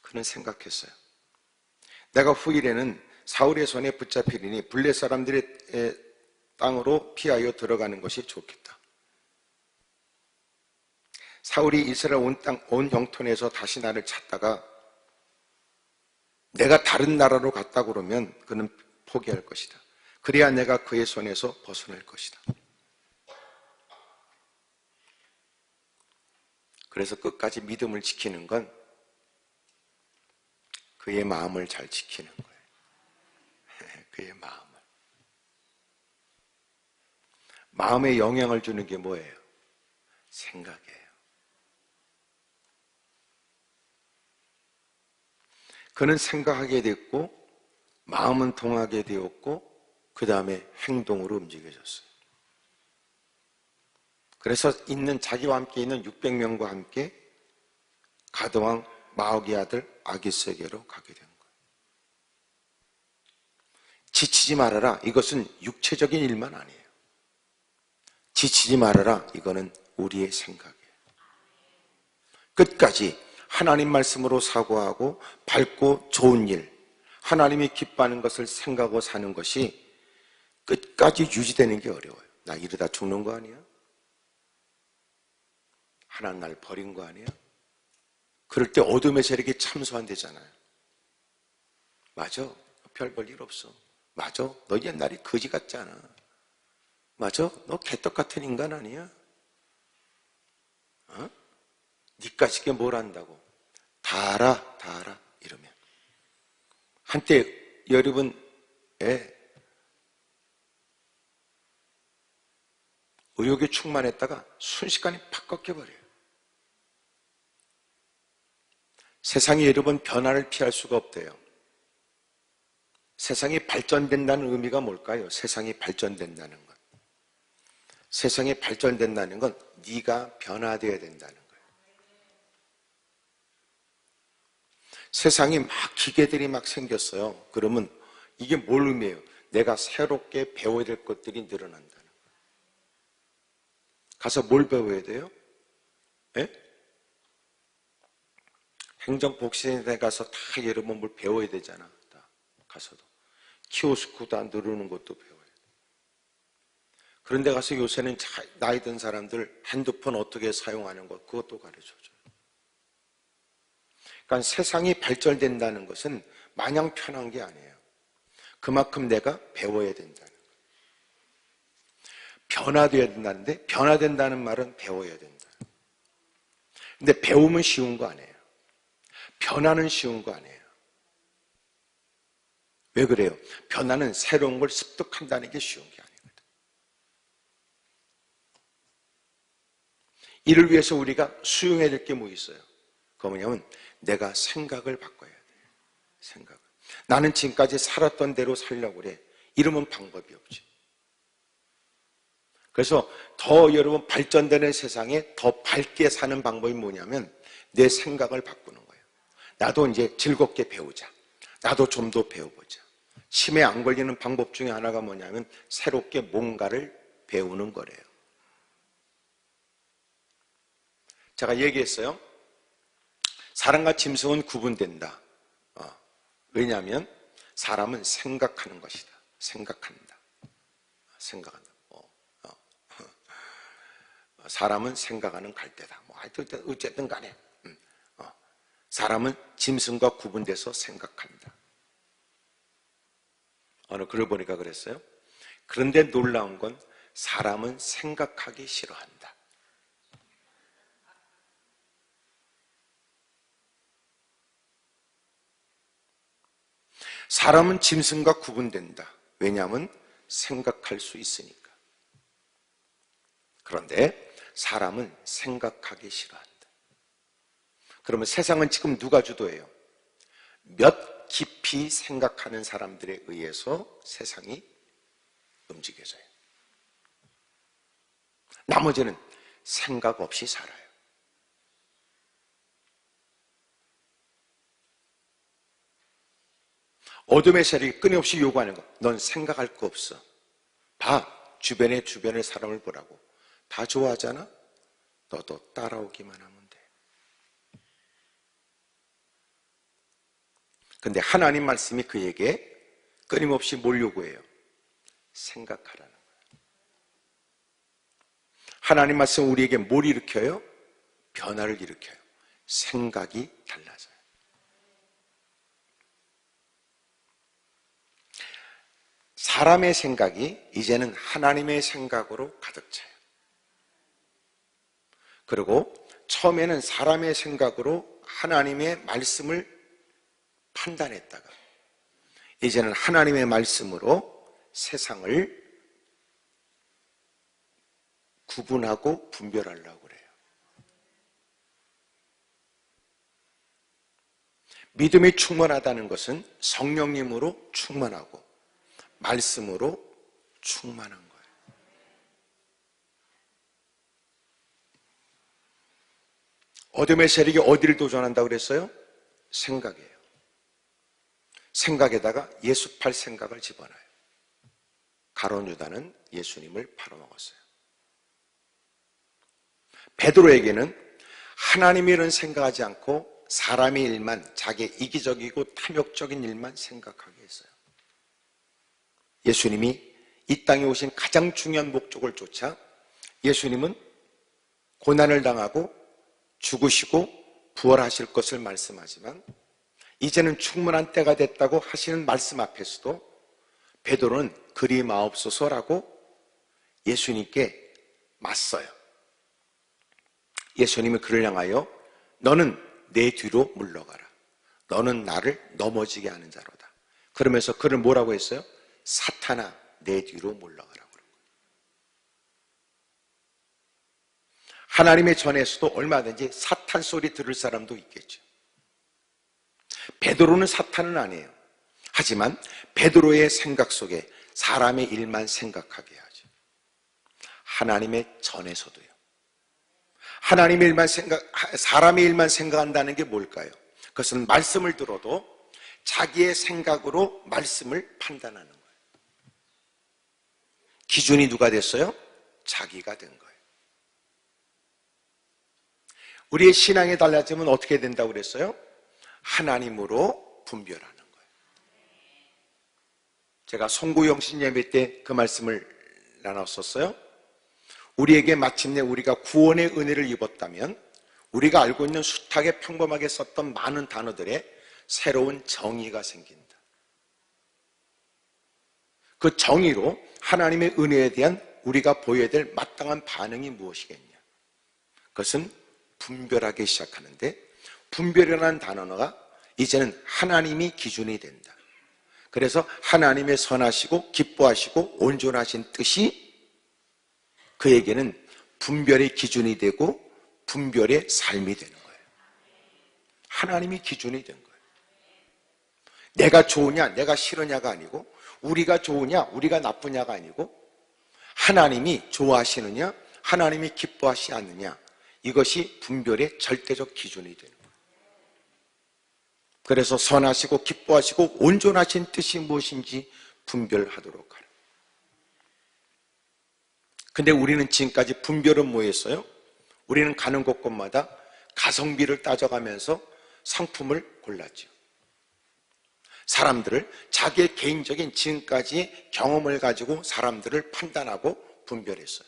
그는 생각했어요. 내가 후일에는 사울의 손에 붙잡히리니 블레 사람들의 땅으로 피하여 들어가는 것이 좋겠다. 사울이 이스라엘 온 영토내에서 다시 나를 찾다가 내가 다른 나라로 갔다 그러면 그는 포기할 것이다. 그래야 내가 그의 손에서 벗어날 것이다. 그래서 끝까지 믿음을 지키는 건 그의 마음을 잘 지키는 거예요. 그의 마음을. 마음에 영향을 주는 게 뭐예요? 생각이에요. 그는 생각하게 됐고 마음은 통하게 되었고 그 다음에 행동으로 움직여졌어요. 그래서 자기와 함께 있는 600명과 함께 가드왕 마옥의 아들 아기스에게로 가게 된 거예요. 지치지 말아라. 이것은 육체적인 일만 아니에요. 지치지 말아라. 이거는 우리의 생각이에요. 끝까지 하나님 말씀으로 사고하고 밝고 좋은 일, 하나님이 기뻐하는 것을 생각하고 사는 것이 끝까지 유지되는 게 어려워요. 나 이러다 죽는 거 아니야? 하나님 날 버린 거 아니야? 그럴 때 어둠의 세력이 참소한대잖아요. 맞아. 별 볼 일 없어. 맞아. 너 옛날에 거지 같잖아. 맞아. 너 개떡 같은 인간 아니야? 어? 니까짓게 뭘 안다고. 다 알아. 다 알아. 이러면. 한때 여러분의 의욕에 충만했다가 순식간에 팍 꺾여버려요. 세상이 여러분 변화를 피할 수가 없대요. 세상이 발전된다는 의미가 뭘까요? 세상이 발전된다는 것. 세상이 발전된다는 건 네가 변화되어야 된다는 거예요. 세상이 막 기계들이 막 생겼어요. 그러면 이게 뭘 의미해요? 내가 새롭게 배워야 될 것들이 늘어난다는 거예요. 가서 뭘 배워야 돼요? 예? 행정복지센터에 가서 다 여러분 뭘 배워야 되잖아. 다 가서도. 키오스크도 안 누르는 것도 배워야 돼. 그런데 가서 요새는 나이 든 사람들 핸드폰 어떻게 사용하는 것 그것도 가르쳐줘요. 그러니까 세상이 발전된다는 것은 마냥 편한 게 아니에요. 그만큼 내가 배워야 된다는 거예요. 변화되어야 된다는데 변화된다는 말은 배워야 된다. 근데 배우면 쉬운 거 아니에요. 변화는 쉬운 거 아니에요. 왜 그래요? 변화는 새로운 걸 습득한다는 게 쉬운 게 아니거든. 이를 위해서 우리가 수용해야 될 게 뭐 있어요? 그거 뭐냐면 내가 생각을 바꿔야 돼요. 생각을. 나는 지금까지 살았던 대로 살려고 그래. 이러면 방법이 없지. 그래서 더 여러분 발전되는 세상에 더 밝게 사는 방법이 뭐냐면 내 생각을 바꾸는 거예요. 나도 이제 즐겁게 배우자. 나도 좀 더 배워보자. 치매 안 걸리는 방법 중에 하나가 뭐냐면 새롭게 뭔가를 배우는 거래요. 제가 얘기했어요. 사람과 짐승은 구분된다. 왜냐하면 사람은 생각하는 것이다. 생각한다. 생각한다. 사람은 생각하는 갈대다. 하여튼 어쨌든 간에 사람은 짐승과 구분돼서 생각한다. 어느 글을 보니까 그랬어요. 그런데 놀라운 건 사람은 생각하기 싫어한다. 사람은 짐승과 구분된다. 왜냐하면 생각할 수 있으니까. 그런데 사람은 생각하기 싫어한다. 그러면 세상은 지금 누가 주도해요? 몇 깊이 생각하는 사람들에 의해서 세상이 움직여져요. 나머지는 생각 없이 살아요. 어둠의 세력이 끊임없이 요구하는 거. 넌 생각할 거 없어. 봐. 주변의 사람을 보라고. 다 좋아하잖아? 너도 따라오기만 하면 돼. 근데 하나님 말씀이 그에게 끊임없이 뭘 요구해요? 생각하라는 거예요. 하나님 말씀은 우리에게 뭘 일으켜요? 변화를 일으켜요. 생각이 달라져요. 사람의 생각이 이제는 하나님의 생각으로 가득 차요. 그리고 처음에는 사람의 생각으로 하나님의 말씀을 판단했다가 이제는 하나님의 말씀으로 세상을 구분하고 분별하려고 그래요. 믿음이 충만하다는 것은 성령님으로 충만하고 말씀으로 충만한 거예요. 어둠의 세력이 어디를 도전한다고 그랬어요? 생각이에요. 생각에다가 예수 팔 생각을 집어넣어요. 가룟 유다는 예수님을 팔아먹었어요. 베드로에게는 하나님의 일은 생각하지 않고 사람의 일만, 자기의 이기적이고 탐욕적인 일만 생각하게 했어요. 예수님이 이 땅에 오신 가장 중요한 목적을 쫓아 예수님은 고난을 당하고 죽으시고 부활하실 것을 말씀하지만 이제는 충분한 때가 됐다고 하시는 말씀 앞에서도 베드로는 그리 마옵소서라고 예수님께 맞서요. 예수님이 그를 향하여 너는 내 뒤로 물러가라. 너는 나를 넘어지게 하는 자로다. 그러면서 그를 뭐라고 했어요? 사탄아, 내 뒤로 물러가라고. 하나님의 전에서도 얼마든지 사탄 소리 들을 사람도 있겠죠. 베드로는 사탄은 아니에요. 하지만 베드로의 생각 속에 사람의 일만 생각하게 하죠. 하나님의 전에서도요. 하나님의 일만 사람의 일만 생각한다는 게 뭘까요? 그것은 말씀을 들어도 자기의 생각으로 말씀을 판단하는 거예요. 기준이 누가 됐어요? 자기가 된 거예요. 우리의 신앙이 달라지면 어떻게 된다고 그랬어요? 하나님으로 분별하는 거예요. 제가 송구영신 예배 때 그 말씀을 나눴었어요. 우리에게 마침내 우리가 구원의 은혜를 입었다면 우리가 알고 있는 숱하게 평범하게 썼던 많은 단어들에 새로운 정의가 생긴다. 그 정의로 하나님의 은혜에 대한 우리가 보여야 될 마땅한 반응이 무엇이겠냐? 그것은 분별하기 시작하는데, 분별이라는 단어가 이제는 하나님이 기준이 된다. 그래서 하나님의 선하시고 기뻐하시고 온전하신 뜻이 그에게는 분별의 기준이 되고 분별의 삶이 되는 거예요. 하나님이 기준이 된 거예요. 내가 좋으냐 내가 싫으냐가 아니고, 우리가 좋으냐 우리가 나쁘냐가 아니고, 하나님이 좋아하시느냐 하나님이 기뻐하시지 않느냐, 이것이 분별의 절대적 기준이 되는 거예요. 그래서 선하시고 기뻐하시고 온전하신 뜻이 무엇인지 분별하도록 하라. 근데 우리는 지금까지 분별은 뭐였어요? 우리는 가는 곳곳마다 가성비를 따져가면서 상품을 골랐죠. 사람들을 자기의 개인적인 지금까지의 경험을 가지고 사람들을 판단하고 분별했어요.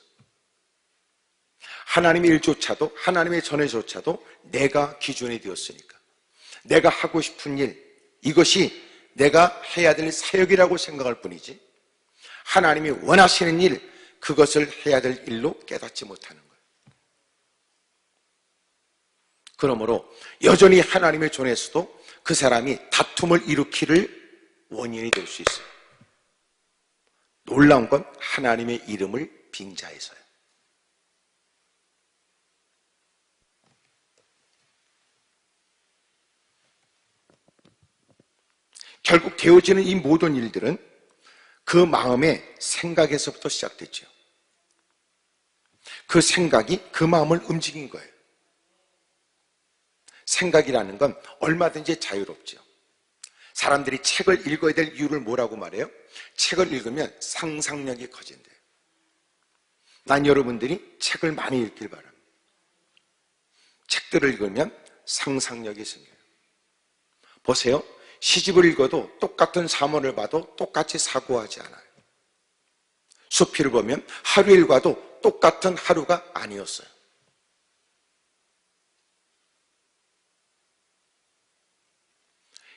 하나님의 일조차도, 하나님의 전에조차도 내가 기준이 되었으니까 내가 하고 싶은 일, 이것이 내가 해야 될 사역이라고 생각할 뿐이지 하나님이 원하시는 일, 그것을 해야 될 일로 깨닫지 못하는 거예요. 그러므로 여전히 하나님의 존에서도 그 사람이 다툼을 일으키를 원인이 될 수 있어요. 놀라운 건 하나님의 이름을 빙자해서요. 결국 되어지는 이 모든 일들은 그 마음의 생각에서부터 시작됐죠. 그 생각이 그 마음을 움직인 거예요. 생각이라는 건 얼마든지 자유롭죠. 사람들이 책을 읽어야 될 이유를 뭐라고 말해요? 책을 읽으면 상상력이 커진대요. 난 여러분들이 책을 많이 읽길 바랍니다. 책들을 읽으면 상상력이 생겨요. 보세요. 시집을 읽어도 똑같은 사물을 봐도 똑같이 사고하지 않아요. 수필을 보면 하루 일과도 똑같은 하루가 아니었어요.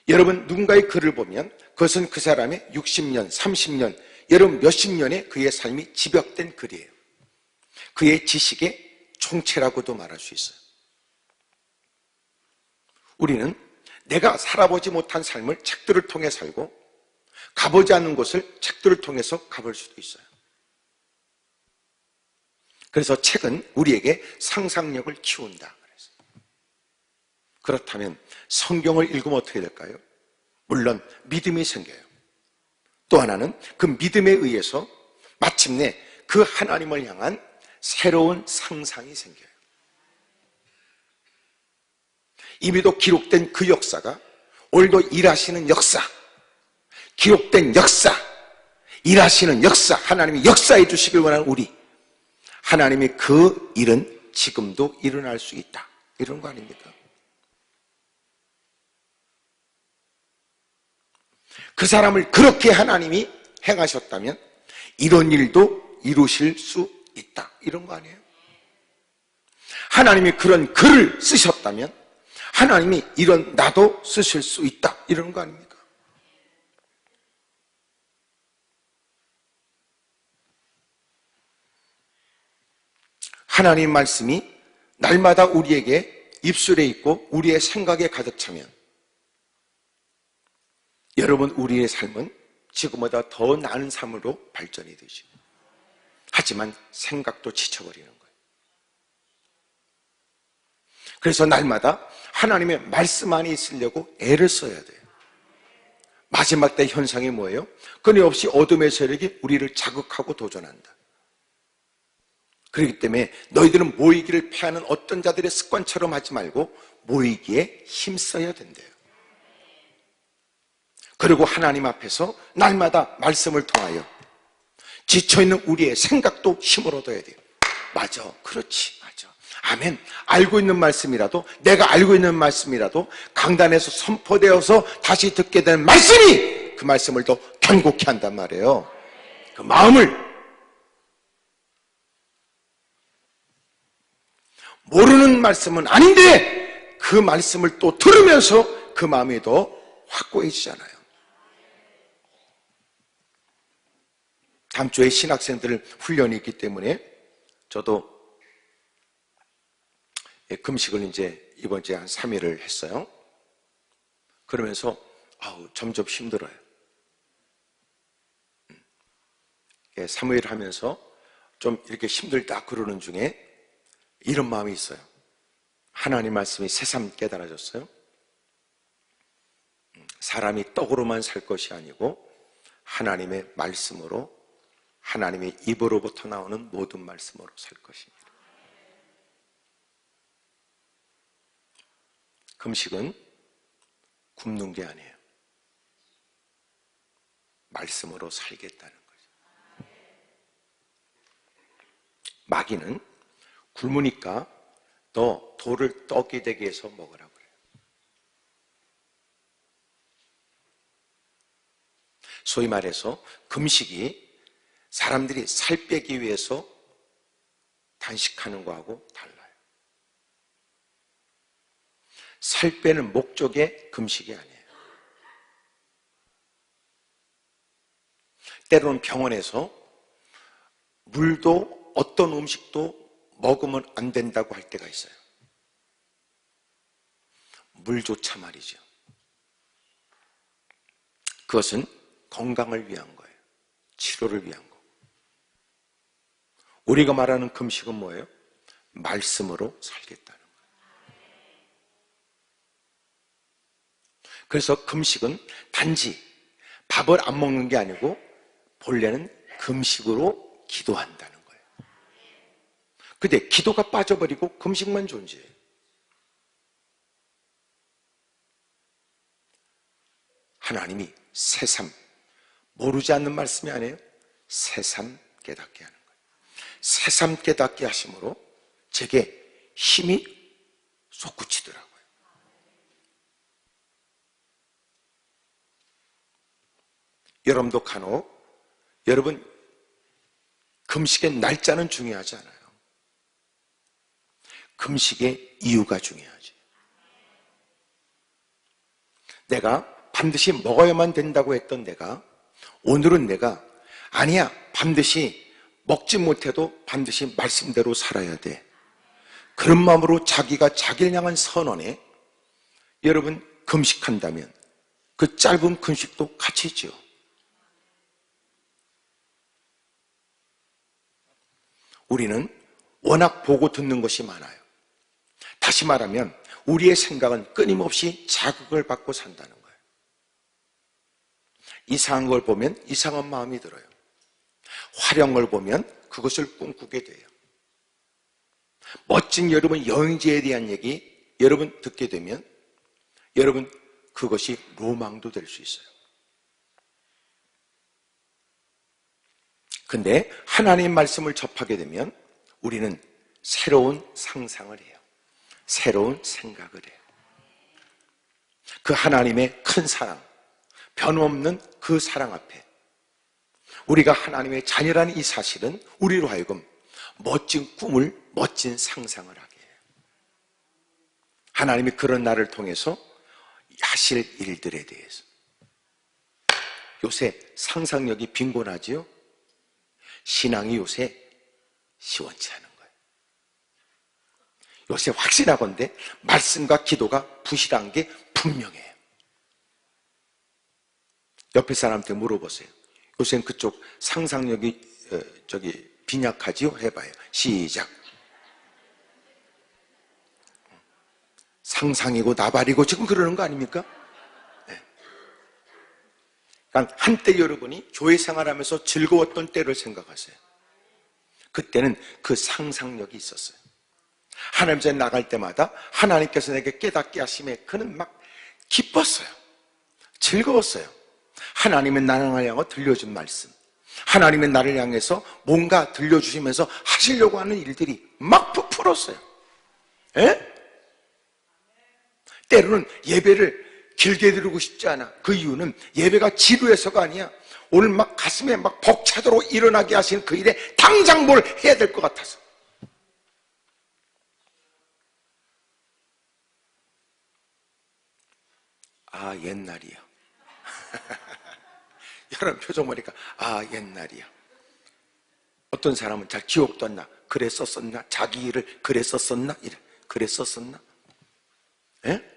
여러분, 누군가의 글을 보면 그것은 그 사람의 60년, 30년, 여러분 몇십 년의 그의 삶이 집약된 글이에요. 그의 지식의 총체라고도 말할 수 있어요. 우리는 내가 살아보지 못한 삶을 책들을 통해 살고 가보지 않는 곳을 책들을 통해서 가볼 수도 있어요. 그래서 책은 우리에게 상상력을 키운다. 그렇다면 성경을 읽으면 어떻게 될까요? 물론 믿음이 생겨요. 또 하나는 그 믿음에 의해서 마침내 그 하나님을 향한 새로운 상상이 생겨요. 이미도 기록된 그 역사가 오늘도 일하시는 역사, 기록된 역사, 일하시는 역사, 하나님이 역사해 주시길 원하는 우리, 하나님이 그 일은 지금도 일어날 수 있다, 이런 거 아닙니까? 그 사람을 그렇게 하나님이 행하셨다면 이런 일도 이루실 수 있다, 이런 거 아니에요? 하나님이 그런 글을 쓰셨다면 하나님이 이런 나도 쓰실 수 있다, 이런 거 아닙니까? 하나님 말씀이 날마다 우리에게 입술에 있고 우리의 생각에 가득 차면 여러분, 우리의 삶은 지금보다 더 나은 삶으로 발전이 되죠. 하지만 생각도 지쳐버리는 거예요. 그래서 날마다 하나님의 말씀 안에 있으려고 애를 써야 돼요. 마지막 때 현상이 뭐예요? 끊임없이 어둠의 세력이 우리를 자극하고 도전한다. 그렇기 때문에 너희들은 모이기를 패하는 어떤 자들의 습관처럼 하지 말고 모이기에 힘써야 된대요. 그리고 하나님 앞에서 날마다 말씀을 통하여 지쳐있는 우리의 생각도 힘을 얻어야 돼요. 맞아, 그렇지, 맞아, 아멘. 알고 있는 말씀이라도, 내가 알고 있는 말씀이라도 강단에서 선포되어서 다시 듣게 되는 말씀이 그 말씀을 더 견고케 한단 말이에요. 그 마음을, 모르는 말씀은 아닌데 그 말씀을 또 들으면서 그 마음이 더 확고해지잖아요. 다음 주에 신학생들 훈련이 있기 때문에 저도 금식을 이제 이번 주에 한 3일을 했어요. 그러면서 점점 힘들어요. 3일 하면서 좀 이렇게 힘들다 그러는 중에 이런 마음이 있어요. 하나님 말씀이 새삼 깨달아졌어요. 사람이 떡으로만 살 것이 아니고 하나님의 말씀으로, 하나님의 입으로부터 나오는 모든 말씀으로 살 것입니다. 금식은 굶는 게 아니에요. 말씀으로 살겠다는 거죠. 마귀는 굶으니까 너 돌을 떡이 되게 해서 먹으라 그래요. 소위 말해서 금식이 사람들이 살 빼기 위해서 단식하는 거하고 달라요. 살 빼는 목적의 금식이 아니에요. 때로는 병원에서 물도 어떤 음식도 먹으면 안 된다고 할 때가 있어요. 물조차 말이죠. 그것은 건강을 위한 거예요. 치료를 위한 거. 우리가 말하는 금식은 뭐예요? 말씀으로 살겠다는 거예요. 그래서 금식은 단지 밥을 안 먹는 게 아니고 본래는 금식으로 기도한다는 거예요. 근데 기도가 빠져버리고 금식만 존재해요. 하나님이 새삼, 모르지 않는 말씀이 아니에요. 새삼 깨닫게 하는 거예요. 새삼 깨닫게 하심으로 제게 힘이 솟구치더라고요. 여러분도 간혹, 여러분 금식의 날짜는 중요하지 않아요. 금식의 이유가 중요하지. 내가 반드시 먹어야만 된다고 했던 내가 오늘은 내가 아니야, 반드시 먹지 못해도 반드시 말씀대로 살아야 돼. 그런 마음으로 자기가 자기를 향한 선언에 여러분 금식한다면 그 짧은 금식도 가치죠. 우리는 워낙 보고 듣는 것이 많아요. 다시 말하면 우리의 생각은 끊임없이 자극을 받고 산다는 거예요. 이상한 걸 보면 이상한 마음이 들어요. 화려한 걸 보면 그것을 꿈꾸게 돼요. 멋진 여러분 여행지에 대한 얘기 여러분 듣게 되면 여러분 그것이 로망도 될 수 있어요. 근데 하나님 말씀을 접하게 되면 우리는 새로운 상상을 해요. 새로운 생각을 해요. 그 하나님의 큰 사랑, 변함없는 그 사랑 앞에 우리가 하나님의 자녀라는 이 사실은 우리로 하여금 멋진 꿈을, 멋진 상상을 하게 해요. 하나님이 그런 나를 통해서 하실 일들에 대해서. 요새 상상력이 빈곤하지요? 신앙이 요새 시원치 않은 거예요. 요새 확신하건대 말씀과 기도가 부실한 게 분명해요. 옆에 사람한테 물어보세요. 요새는 그쪽 상상력이 빈약하지요? 해봐요. 시작. 상상이고 나발이고 지금 그러는 거 아닙니까? 네. 그러니까 한때 여러분이 교회 생활하면서 즐거웠던 때를 생각하세요. 그때는 그 상상력이 있었어요. 하나님 전에 나갈 때마다 하나님께서 내게 깨닫게 하심에 그는 막 기뻤어요. 즐거웠어요. 하나님의 나를 향하여 들려준 말씀, 하나님의 나를 향해서 뭔가 들려주시면서 하시려고 하는 일들이 막 부풀었어요. 예? 때로는 예배를 길게 드리고 싶지 않아. 그 이유는 예배가 지루해서가 아니야. 오늘 막 가슴에 막 벅차도록 일어나게 하시는 그 일에 당장 뭘 해야 될 것 같아서. 아, 옛날이야. 여러분 표정 보니까 아, 옛날이야. 어떤 사람은 잘 기억도 안 나. 그랬었었나? 자기 일을 그랬었었나? 이래. 그랬었었나? 예?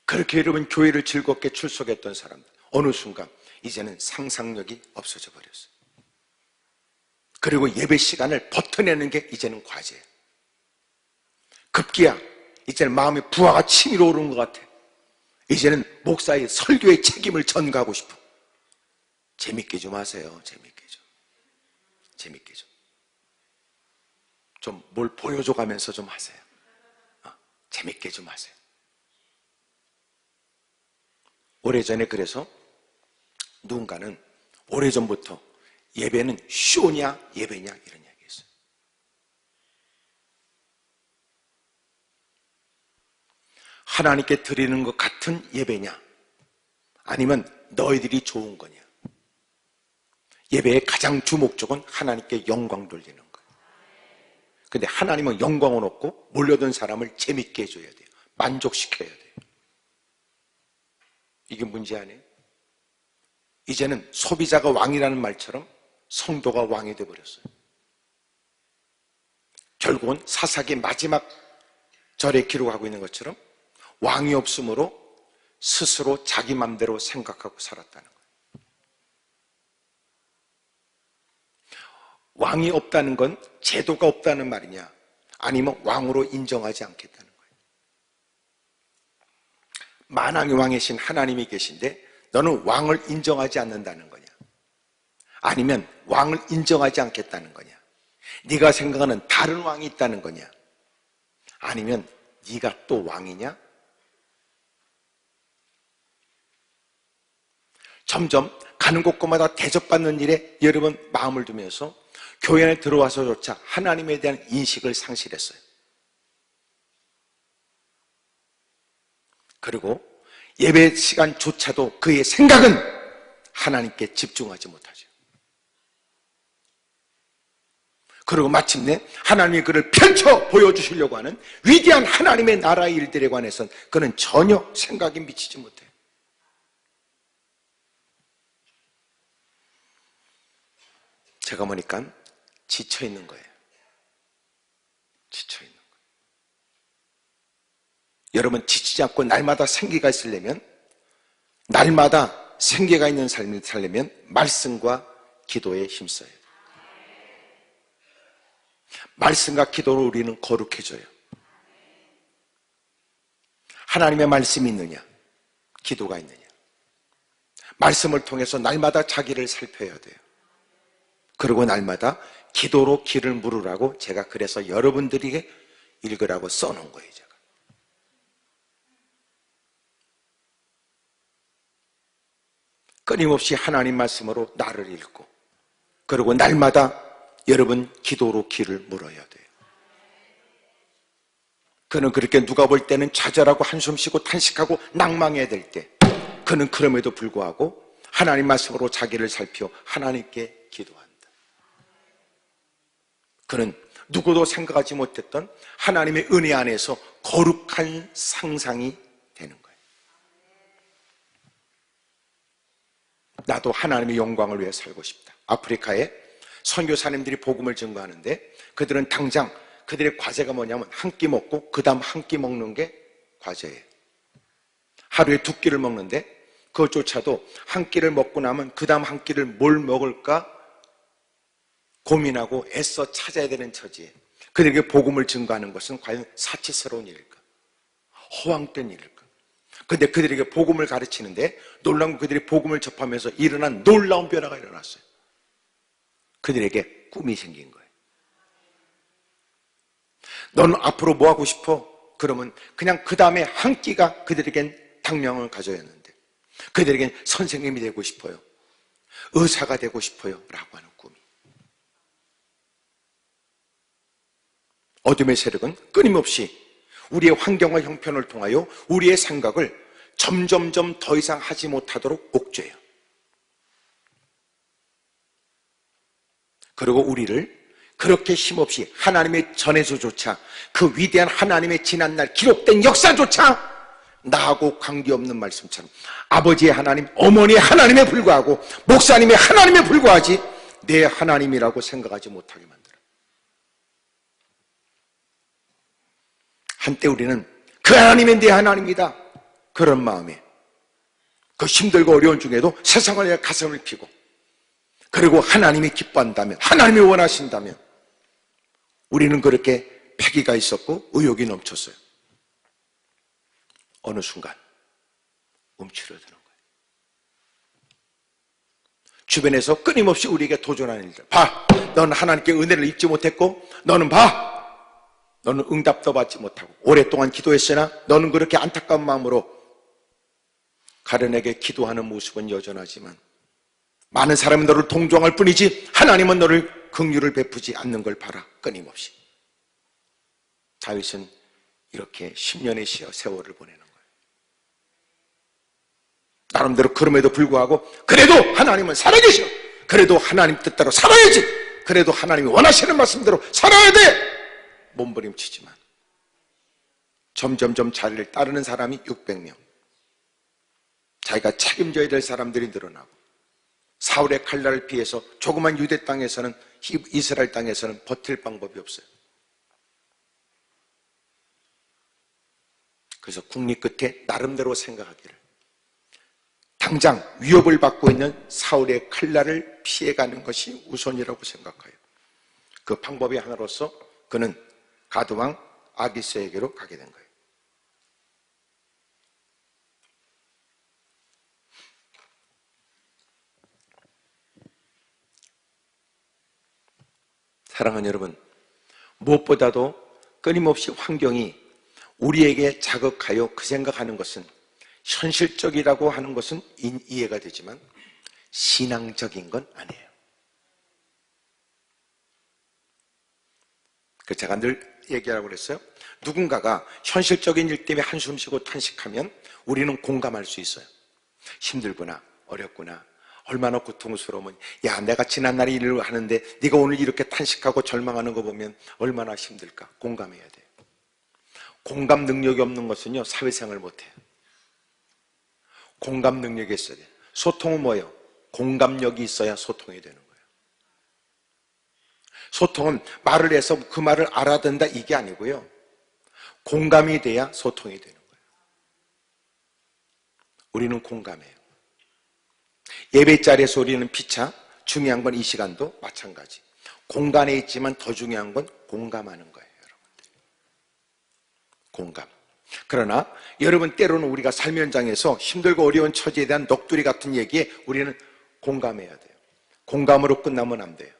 그렇게 여러분 교회를 즐겁게 출석했던 사람들 어느 순간 이제는 상상력이 없어져 버렸어요. 그리고 예배 시간을 버텨내는 게 이제는 과제예요. 급기야 이제는 마음에 부하가 치밀어 오르는 것 같아. 이제는 목사의 설교의 책임을 전가하고 싶어. 재밌게 좀 하세요. 재밌게 좀. 재밌게 좀. 좀 뭘 보여줘 가면서 좀 하세요. 재밌게 좀 하세요. 오래전에 그래서 누군가는 오래전부터 예배는 쇼냐 예배냐 이런 이야기 했어요. 하나님께 드리는 것 같은 예배냐 아니면 너희들이 좋은 거냐. 예배의 가장 주목적은 하나님께 영광 돌리는 거예요. 근데 하나님은 영광은 없고 몰려든 사람을 재밌게 해줘야 돼요. 만족시켜야 돼요. 이게 문제 아니에요? 이제는 소비자가 왕이라는 말처럼 성도가 왕이 되어버렸어요. 결국은 사사기 마지막 절에 기록하고 있는 것처럼 왕이 없으므로 스스로 자기 맘대로 생각하고 살았다는 거예요. 왕이 없다는 건 제도가 없다는 말이냐 아니면 왕으로 인정하지 않겠다는 거예요. 만왕의 왕이신 하나님이 계신데 너는 왕을 인정하지 않는다는 거냐 아니면 왕을 인정하지 않겠다는 거냐 네가 생각하는 다른 왕이 있다는 거냐 아니면 네가 또 왕이냐. 점점 가는 곳곳마다 대접받는 일에 여러분 마음을 두면서 교회 안에 들어와서조차 하나님에 대한 인식을 상실했어요. 그리고 예배 시간조차도 그의 생각은 하나님께 집중하지 못하죠. 그리고 마침내 하나님이 그를 펼쳐 보여주시려고 하는 위대한 하나님의 나라의 일들에 관해서는 그는 전혀 생각이 미치지 못해요. 제가 보니까 지쳐있는 거예요. 지쳐있는 거예요. 여러분 지치지 않고 날마다 생기가 있으려면 날마다 생기가 있는 삶을 살려면 말씀과 기도에 힘써야 돼요. 말씀과 기도로 우리는 거룩해져요. 하나님의 말씀이 있느냐, 기도가 있느냐. 말씀을 통해서 날마다 자기를 살펴야 돼요. 그리고 날마다 기도로 길을 물으라고 제가 그래서 여러분들에게 읽으라고 써놓은 거예요. 제가. 끊임없이 하나님 말씀으로 나를 읽고, 그리고 날마다 여러분 기도로 길을 물어야 돼요. 그는 그렇게 누가 볼 때는 좌절하고 한숨 쉬고 탄식하고 낭망해야 될 때, 그는 그럼에도 불구하고 하나님 말씀으로 자기를 살펴 하나님께 기도한다. 그는 누구도 생각하지 못했던 하나님의 은혜 안에서 거룩한 상상이 되는 거예요. 나도 하나님의 영광을 위해 살고 싶다. 아프리카에 선교사님들이 복음을 증거하는데 그들은 당장 그들의 과제가 뭐냐면 한 끼 먹고 그 다음 한 끼 먹는 게 과제예요. 하루에 2끼를 먹는데 그것조차도 한 끼를 먹고 나면 그 다음 한 끼를 뭘 먹을까 고민하고 애써 찾아야 되는 처지에 그들에게 복음을 증거하는 것은 과연 사치스러운 일일까? 허황된 일일까? 그런데 그들에게 복음을 가르치는데 놀라운 그들이 복음을 접하면서 일어난 놀라운 변화가 일어났어요. 그들에게 꿈이 생긴 거예요. 너는 앞으로 뭐 하고 싶어? 그러면 그냥 그 다음에 한 끼가 그들에겐 당명을 가져야 하는데 그들에겐 선생님이 되고 싶어요. 의사가 되고 싶어요. 라고 하는 꿈이. 어둠의 세력은 끊임없이 우리의 환경과 형편을 통하여 우리의 생각을 점점점 더 이상 하지 못하도록 옥죄요. 그리고 우리를 그렇게 힘없이 하나님의 전에서조차 그 위대한 하나님의 지난날 기록된 역사조차 나하고 관계없는 말씀처럼 아버지의 하나님, 어머니의 하나님에 불과하고 목사님의 하나님에 불과하지 내 하나님이라고 생각하지 못하게 만들어. 한때 우리는 그 하나님이 내 하나님이다 그런 마음에 그 힘들고 어려운 중에도 세상을 위해 가슴을 피고 그리고 하나님이 기뻐한다면 하나님이 원하신다면 우리는 그렇게 패기가 있었고 의욕이 넘쳤어요. 어느 순간 움츠러드는 거예요. 주변에서 끊임없이 우리에게 도전하는 일들. 봐! 너는 하나님께 은혜를 입지 못했고 너는 봐! 너는 응답도 받지 못하고 오랫동안 기도했으나 너는 그렇게 안타까운 마음으로 가련에게 기도하는 모습은 여전하지만 많은 사람이 너를 동정할 뿐이지 하나님은 너를 긍휼을 베푸지 않는 걸 봐라. 끊임없이. 다윗은 이렇게 10년의 세월을 보내는 거예요. 나름대로 그럼에도 불구하고 그래도 하나님은 살아계셔. 그래도 하나님 뜻대로 살아야지. 그래도 하나님이 원하시는 말씀대로 살아야 돼. 몸부림치지만 점점점 자리를 따르는 사람이 600명. 자기가 책임져야 될 사람들이 늘어나고 사울의 칼날을 피해서 조그만 유대 땅에서는 이스라엘 땅에서는 버틸 방법이 없어요. 그래서 국리 끝에 나름대로 생각하기를 당장 위협을 받고 있는 사울의 칼날을 피해가는 것이 우선이라고 생각해요. 그 방법의 하나로서 그는 가드왕 아기스에게로 가게 된 거예요. 사랑하는 여러분, 무엇보다도 끊임없이 환경이 우리에게 자극하여 그 생각하는 것은 현실적이라고 하는 것은 이해가 되지만 신앙적인 건 아니에요. 그 제가 늘 얘기하라고 그랬어요. 누군가가 현실적인 일 때문에 한숨 쉬고 탄식하면 우리는 공감할 수 있어요. 힘들구나, 어렵구나, 얼마나 고통스러우면 야 내가 지난날에 일을 하는데 네가 오늘 이렇게 탄식하고 절망하는 거 보면 얼마나 힘들까 공감해야 돼요. 공감 능력이 없는 것은요 사회생활을 못해요. 공감 능력이 있어야 돼요. 소통은 뭐예요? 공감력이 있어야 소통이 되는 거예요. 소통은 말을 해서 그 말을 알아듣는다 이게 아니고요 공감이 돼야 소통이 되는 거예요. 우리는 공감해요. 예배 자리에서 우리는 피차 중요한 건 이 시간도 마찬가지. 공간에 있지만 더 중요한 건 공감하는 거예요, 여러분들. 공감. 그러나 여러분, 때로는 우리가 삶 현장에서 힘들고 어려운 처지에 대한 넋두리 같은 얘기에 우리는 공감해야 돼요. 공감으로 끝나면 안 돼요.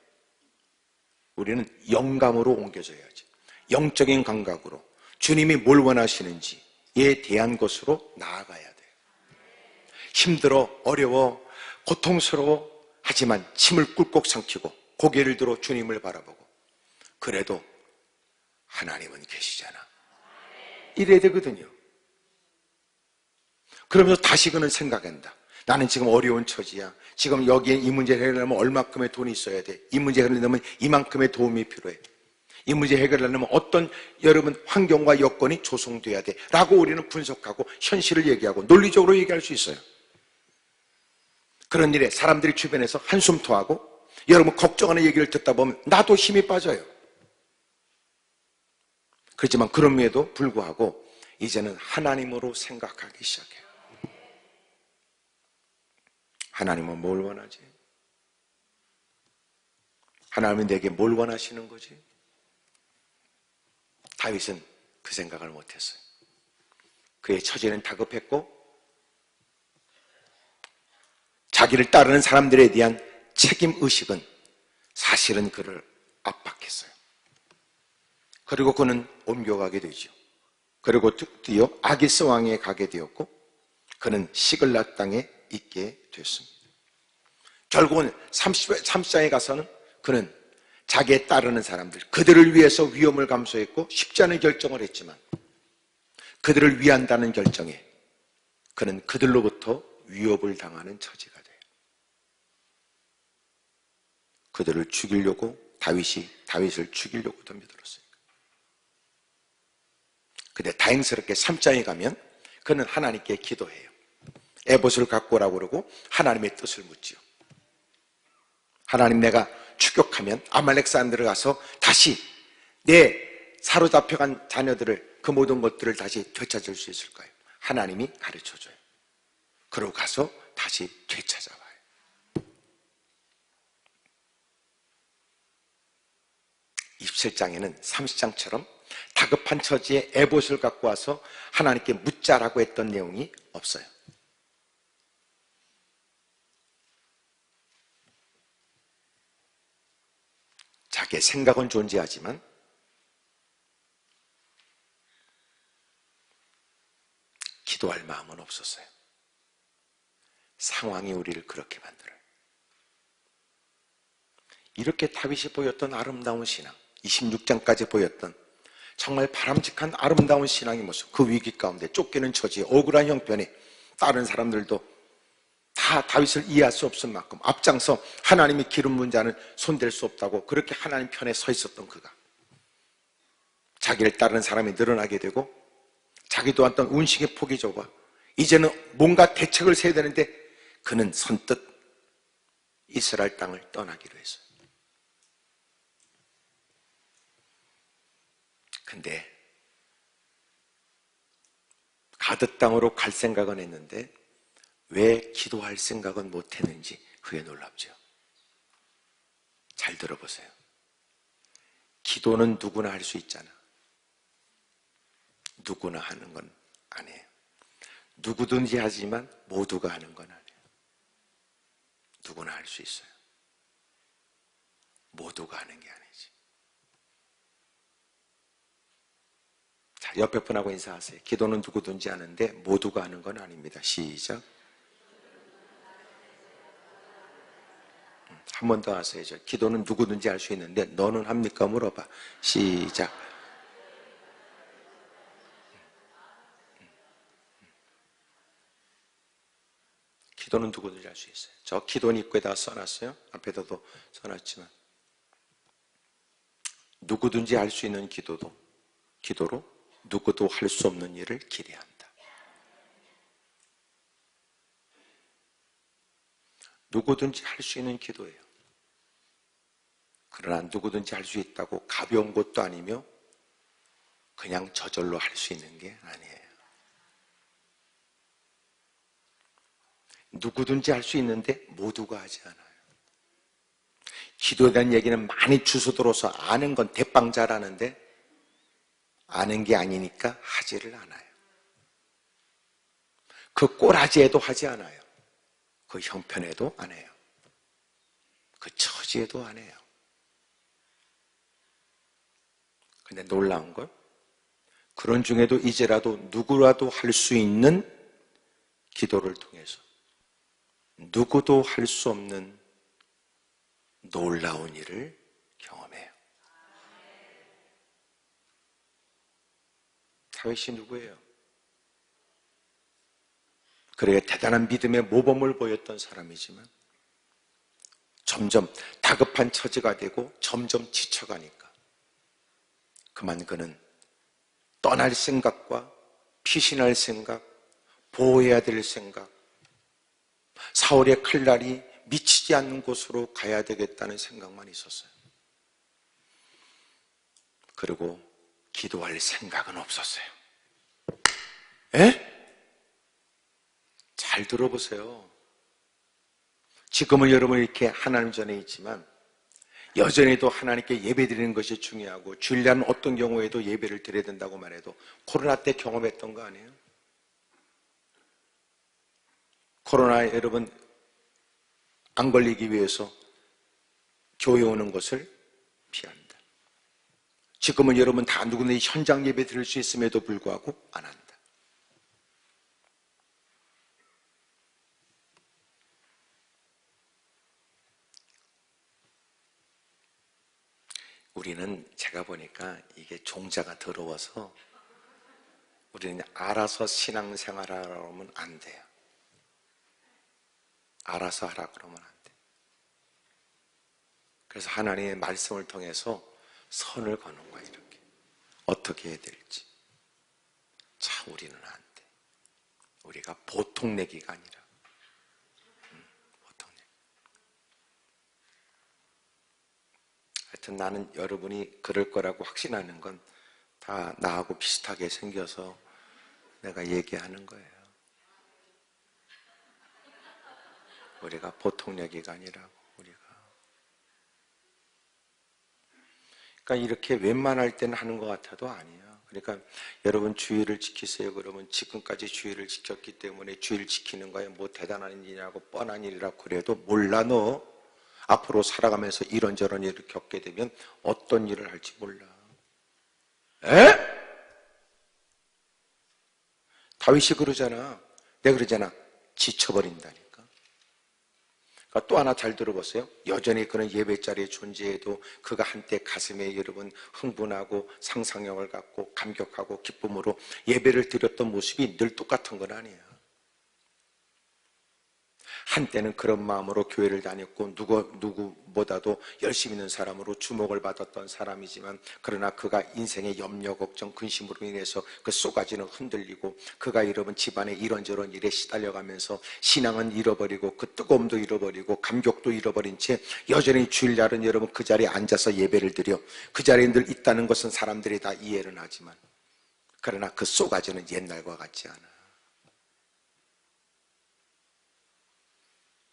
우리는 영감으로 옮겨져야지. 영적인 감각으로 주님이 뭘 원하시는지에 대한 것으로 나아가야 돼요. 힘들어, 어려워, 고통스러워 하지만 침을 꿀꺽 삼키고 고개를 들어 주님을 바라보고, 그래도 하나님은 계시잖아, 이래야 되거든요. 그러면서 다시금은 생각한다. 나는 지금 어려운 처지야. 지금 여기에 이 문제를 해결하려면 얼마큼의 돈이 있어야 돼. 이 문제 해결하려면 이만큼의 도움이 필요해. 이 문제 해결하려면 어떤 여러분 환경과 여건이 조성돼야 돼 라고 우리는 분석하고 현실을 얘기하고 논리적으로 얘기할 수 있어요. 그런 일에 사람들이 주변에서 한숨 토하고 여러분 걱정하는 얘기를 듣다 보면 나도 힘이 빠져요. 그렇지만 그럼에도 불구하고 이제는 하나님으로 생각하기 시작해요. 하나님은 뭘 원하지? 하나님은 내게 뭘 원하시는 거지? 다윗은 그 생각을 못했어요. 그의 처지는 다급했고 자기를 따르는 사람들에 대한 책임의식은 사실은 그를 압박했어요. 그리고 그는 옮겨가게 되죠. 그리고 드디어 아기스 왕에 가게 되었고 그는 시글락 땅에 있게 됐습니다. 결국은 30장에 가서는 그는 자기에 따르는 사람들, 그들을 위해서 위험을 감수했고 쉽지 않은 결정을 했지만 그들을 위한다는 결정에 그는 그들로부터 위협을 당하는 처지가 돼요. 그들을 죽이려고 다윗을 죽이려고 덤벼들었어요. 근데 다행스럽게 3장에 가면 그는 하나님께 기도해요. 에봇을 갖고 오라고 그러고 하나님의 뜻을 묻지요. 하나님, 내가 추격하면 아말렉 사람들을 가서 다시 내 사로잡혀간 자녀들을, 그 모든 것들을 다시 되찾을 수 있을까요? 하나님이 가르쳐줘요. 그러고 가서 다시 되찾아와요. (27장에는) 30장처럼 다급한 처지에 에봇을 갖고 와서 하나님께 묻자라고 했던 내용이 없어요. 자기의 생각은 존재하지만 기도할 마음은 없었어요. 상황이 우리를 그렇게 만들어요. 이렇게 다윗이 보였던 아름다운 신앙, 26장까지 보였던 정말 바람직한 아름다운 신앙의 모습, 그 위기 가운데 쫓기는 처지, 억울한 형편에 다른 사람들도 다 다윗을 이해할 수 없을 만큼 앞장서 하나님이 기름 부은 자는 손댈 수 없다고 그렇게 하나님 편에 서 있었던 그가 자기를 따르는 사람이 늘어나게 되고 자기도 어떤 운식의 폭이 좁아 이제는 뭔가 대책을 세야 되는데 그는 선뜻 이스라엘 땅을 떠나기로 했어요. 근데 가드 땅으로 갈 생각은 했는데 왜 기도할 생각은 못했는지 그게 놀랍죠. 잘 들어보세요. 기도는 누구나 할 수 있잖아. 누구나 하는 건 아니에요. 누구든지 하지만 모두가 하는 건 아니에요. 누구나 할 수 있어요. 모두가 하는 게 아니지. 자, 옆에 분하고 인사하세요. 기도는 누구든지 하는데 모두가 하는 건 아닙니다. 시작. 한 번 더 하세요. 기도는 누구든지 할 수 있는데 너는 합니까? 물어봐. 시작. 기도는 누구든지 할 수 있어요. 저 기도는 입구에다 써놨어요. 앞에다도 써놨지만 누구든지 할 수 있는 기도로 누구도 할 수 없는 일을 기대한다. 누구든지 할 수 있는 기도예요. 그러나 누구든지 할 수 있다고 가벼운 것도 아니며 그냥 저절로 할 수 있는 게 아니에요. 누구든지 할 수 있는데 모두가 하지 않아요. 기도에 대한 얘기는 많이 주워 들어서 아는 건 대빵 잘하는데 아는 게 아니니까 하지를 않아요. 그 꼬라지에도 하지 않아요. 그 형편에도 안 해요. 그 처지에도 안 해요. 근데 놀라운 건 그런 중에도 이제라도 누구라도 할 수 있는 기도를 통해서 누구도 할 수 없는 놀라운 일을 경험해요. 다윗이 누구예요? 그래 대단한 믿음의 모범을 보였던 사람이지만 점점 다급한 처지가 되고 점점 지쳐가니까 그만 그는 떠날 생각과 피신할 생각, 보호해야 될 생각, 사울의 칼날이 미치지 않는 곳으로 가야 되겠다는 생각만 있었어요. 그리고 기도할 생각은 없었어요. 에? 잘 들어보세요. 지금은 여러분 이렇게 하나님 전에 있지만 여전히도 하나님께 예배드리는 것이 중요하고 주일날은 어떤 경우에도 예배를 드려야 된다고 말해도 코로나 때 경험했던 거 아니에요? 코로나에 여러분 안 걸리기 위해서 교회 오는 것을 피한다. 지금은 여러분 다 누구나 현장 예배 드릴 수 있음에도 불구하고 안 한다. 우리는 제가 보니까 이게 종자가 더러워서 우리는 알아서 신앙생활하라 하면 안 돼요. 알아서 하라 그러면 안 돼. 그래서 하나님의 말씀을 통해서 선을 거는 거야, 이렇게. 어떻게 해야 될지. 자, 우리는 안 돼. 우리가 보통 내기가 아니라. 보통 내기. 하여튼 나는 여러분이 그럴 거라고 확신하는 건 다 나하고 비슷하게 생겨서 내가 얘기하는 거예요. 우리가 보통 얘기가 아니라고, 우리가. 그러니까 이렇게 웬만할 때는 하는 것 같아도 아니야. 그러니까 여러분 주의를 지키세요. 그러면 지금까지 주의를 지켰기 때문에 주의를 지키는 거에 뭐 대단한 일이냐고 뻔한 일이라고 그래도 몰라. 너 앞으로 살아가면서 이런저런 일을 겪게 되면 어떤 일을 할지 몰라. 에? 다윗이 그러잖아. 내가 그러잖아. 지쳐버린다니까. 그러니까 또 하나 잘 들어보세요. 여전히 그는 예배 자리에 존재해도 그가 한때 가슴에 여러분 흥분하고 상상력을 갖고 감격하고 기쁨으로 예배를 드렸던 모습이 늘 똑같은 건 아니에요. 한때는 그런 마음으로 교회를 다녔고 누구보다도 열심히 있는 사람으로 주목을 받았던 사람이지만 그러나 그가 인생의 염려, 걱정, 근심으로 인해서 그 쏘가지는 흔들리고 그가 여러분 집안에 이런저런 일에 시달려가면서 신앙은 잃어버리고 그 뜨거움도 잃어버리고 감격도 잃어버린 채 여전히 주일날은 여러분 그 자리에 앉아서 예배를 드려 그 자리에 늘 있다는 것은 사람들이 다 이해는 하지만 그러나 그 쏘가지는 옛날과 같지 않아.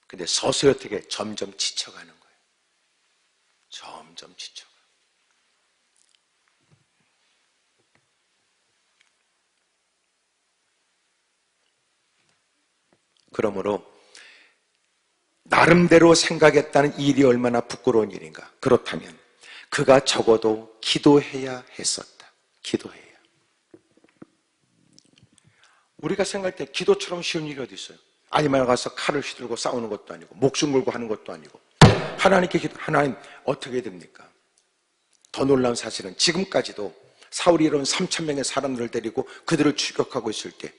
근데 서서히 어떻게 점점 지쳐가는 거예요. 점점 지쳐가. 그러므로 나름대로 생각했다는 일이 얼마나 부끄러운 일인가. 그렇다면 그가 적어도 기도해야 했었다. 기도해야. 우리가 생각할 때 기도처럼 쉬운 일이 어디 있어요? 아니면 가서 칼을 휘두르고 싸우는 것도 아니고 목숨 걸고 하는 것도 아니고 하나님께 기도, 하나님 어떻게 됩니까? 더 놀라운 사실은 지금까지도 사울이 이런 3,000명의 사람들을 데리고 그들을 추격하고 있을 때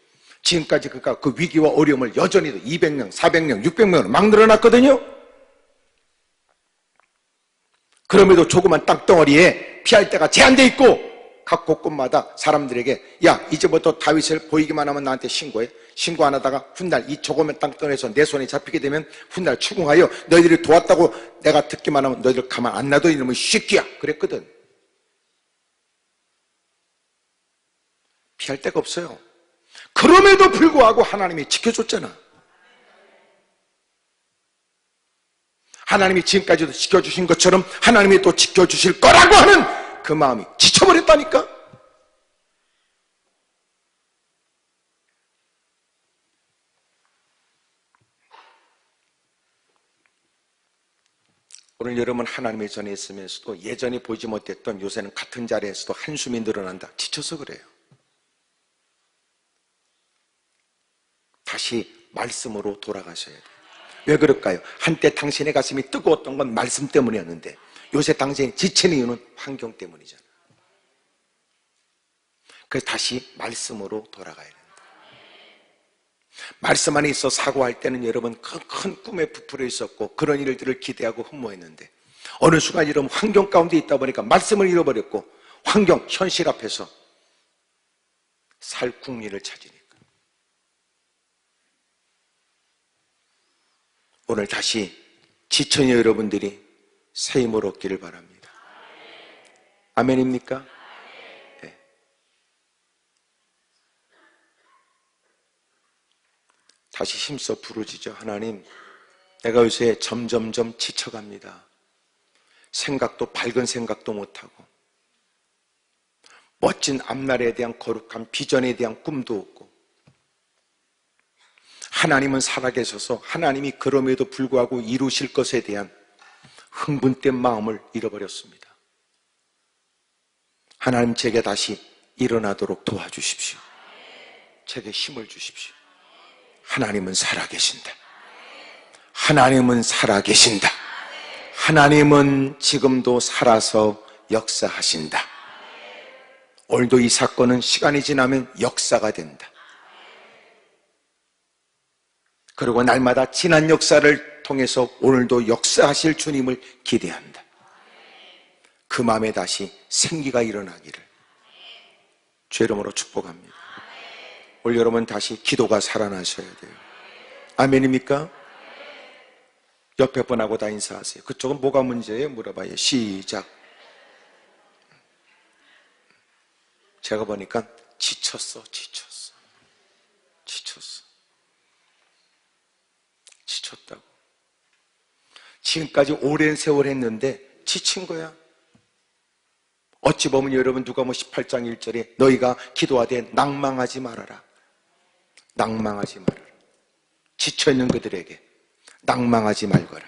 지금까지 그가 그 위기와 어려움을 여전히도 200명, 400명, 600명으로 막 늘어났거든요. 그럼에도 조그만 땅덩어리에 피할 데가 제한돼 있고 각 곳곳마다 사람들에게 야 이제부터 다윗을 보이기만 하면 나한테 신고해. 신고 안 하다가 훗날 이 조그만 땅덩어리에서 내 손에 잡히게 되면 훗날 추궁하여 너희들이 도왔다고 내가 듣기만 하면 너희들 가만 안 놔둬 이놈의 새끼야. 그랬거든. 피할 데가 없어요. 그럼에도 불구하고 하나님이 지켜줬잖아. 하나님이 지금까지도 지켜주신 것처럼 하나님이 또 지켜주실 거라고 하는 그 마음이 지쳐버렸다니까. 오늘 여러분 하나님의 전에 있으면서도 예전에 보지 못했던, 요새는 같은 자리에서도 한숨이 늘어난다. 지쳐서 그래요. 다시 말씀으로 돌아가셔야 돼요. 왜 그럴까요? 한때 당신의 가슴이 뜨거웠던 건 말씀 때문이었는데 요새 당신이 지치는 이유는 환경 때문이잖아요. 그래서 다시 말씀으로 돌아가야 된다. 말씀 안에 있어 사고할 때는 여러분 큰 꿈에 부풀어 있었고 그런 일들을 기대하고 흠모했는데 어느 순간 여러분 환경 가운데 있다 보니까 말씀을 잃어버렸고 환경, 현실 앞에서 살 국리를 찾으니까 오늘 다시 지천이 여러분들이 새 힘을 얻기를 바랍니다. 아멘입니까? 네. 다시 힘써 부르짖어. 하나님, 내가 요새 점점점 지쳐갑니다. 생각도 밝은 생각도 못하고 멋진 앞날에 대한 거룩한 비전에 대한 꿈도 없고 하나님은 살아계셔서 하나님이 그럼에도 불구하고 이루실 것에 대한 흥분된 마음을 잃어버렸습니다. 하나님, 제게 다시 일어나도록 도와주십시오. 제게 힘을 주십시오. 하나님은 살아계신다. 하나님은 살아계신다. 하나님은 지금도 살아서 역사하신다. 오늘도 이 사건은 시간이 지나면 역사가 된다. 그리고 날마다 지난 역사를 통해서 오늘도 역사하실 주님을 기대한다. 그 마음에 다시 생기가 일어나기를 주의 이름으로 축복합니다. 오늘 여러분 다시 기도가 살아나셔야 돼요. 아멘입니까? 옆에 분하고 다 인사하세요. 그쪽은 뭐가 문제예요? 물어봐요. 시작. 제가 보니까 지쳤어. 지쳤다고. 지금까지 오랜 세월 했는데 지친 거야. 어찌 보면 여러분 누가복음 18장 1절에 너희가 기도하되 낭망하지 말아라. 낭망하지 말아라. 지쳐있는 그들에게 낭망하지 말거라.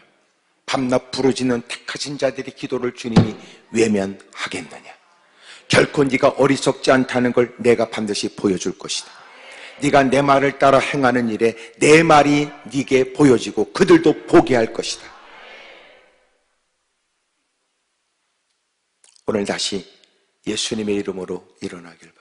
밤낮 부르짖는 택하신 자들의 기도를 주님이 외면하겠느냐. 결코 네가 어리석지 않다는 걸 내가 반드시 보여줄 것이다. 네가 내 말을 따라 행하는 일에 내 말이 네게 보여지고 그들도 보게 할 것이다. 오늘 다시 예수님의 이름으로 일어나길 바랍니다.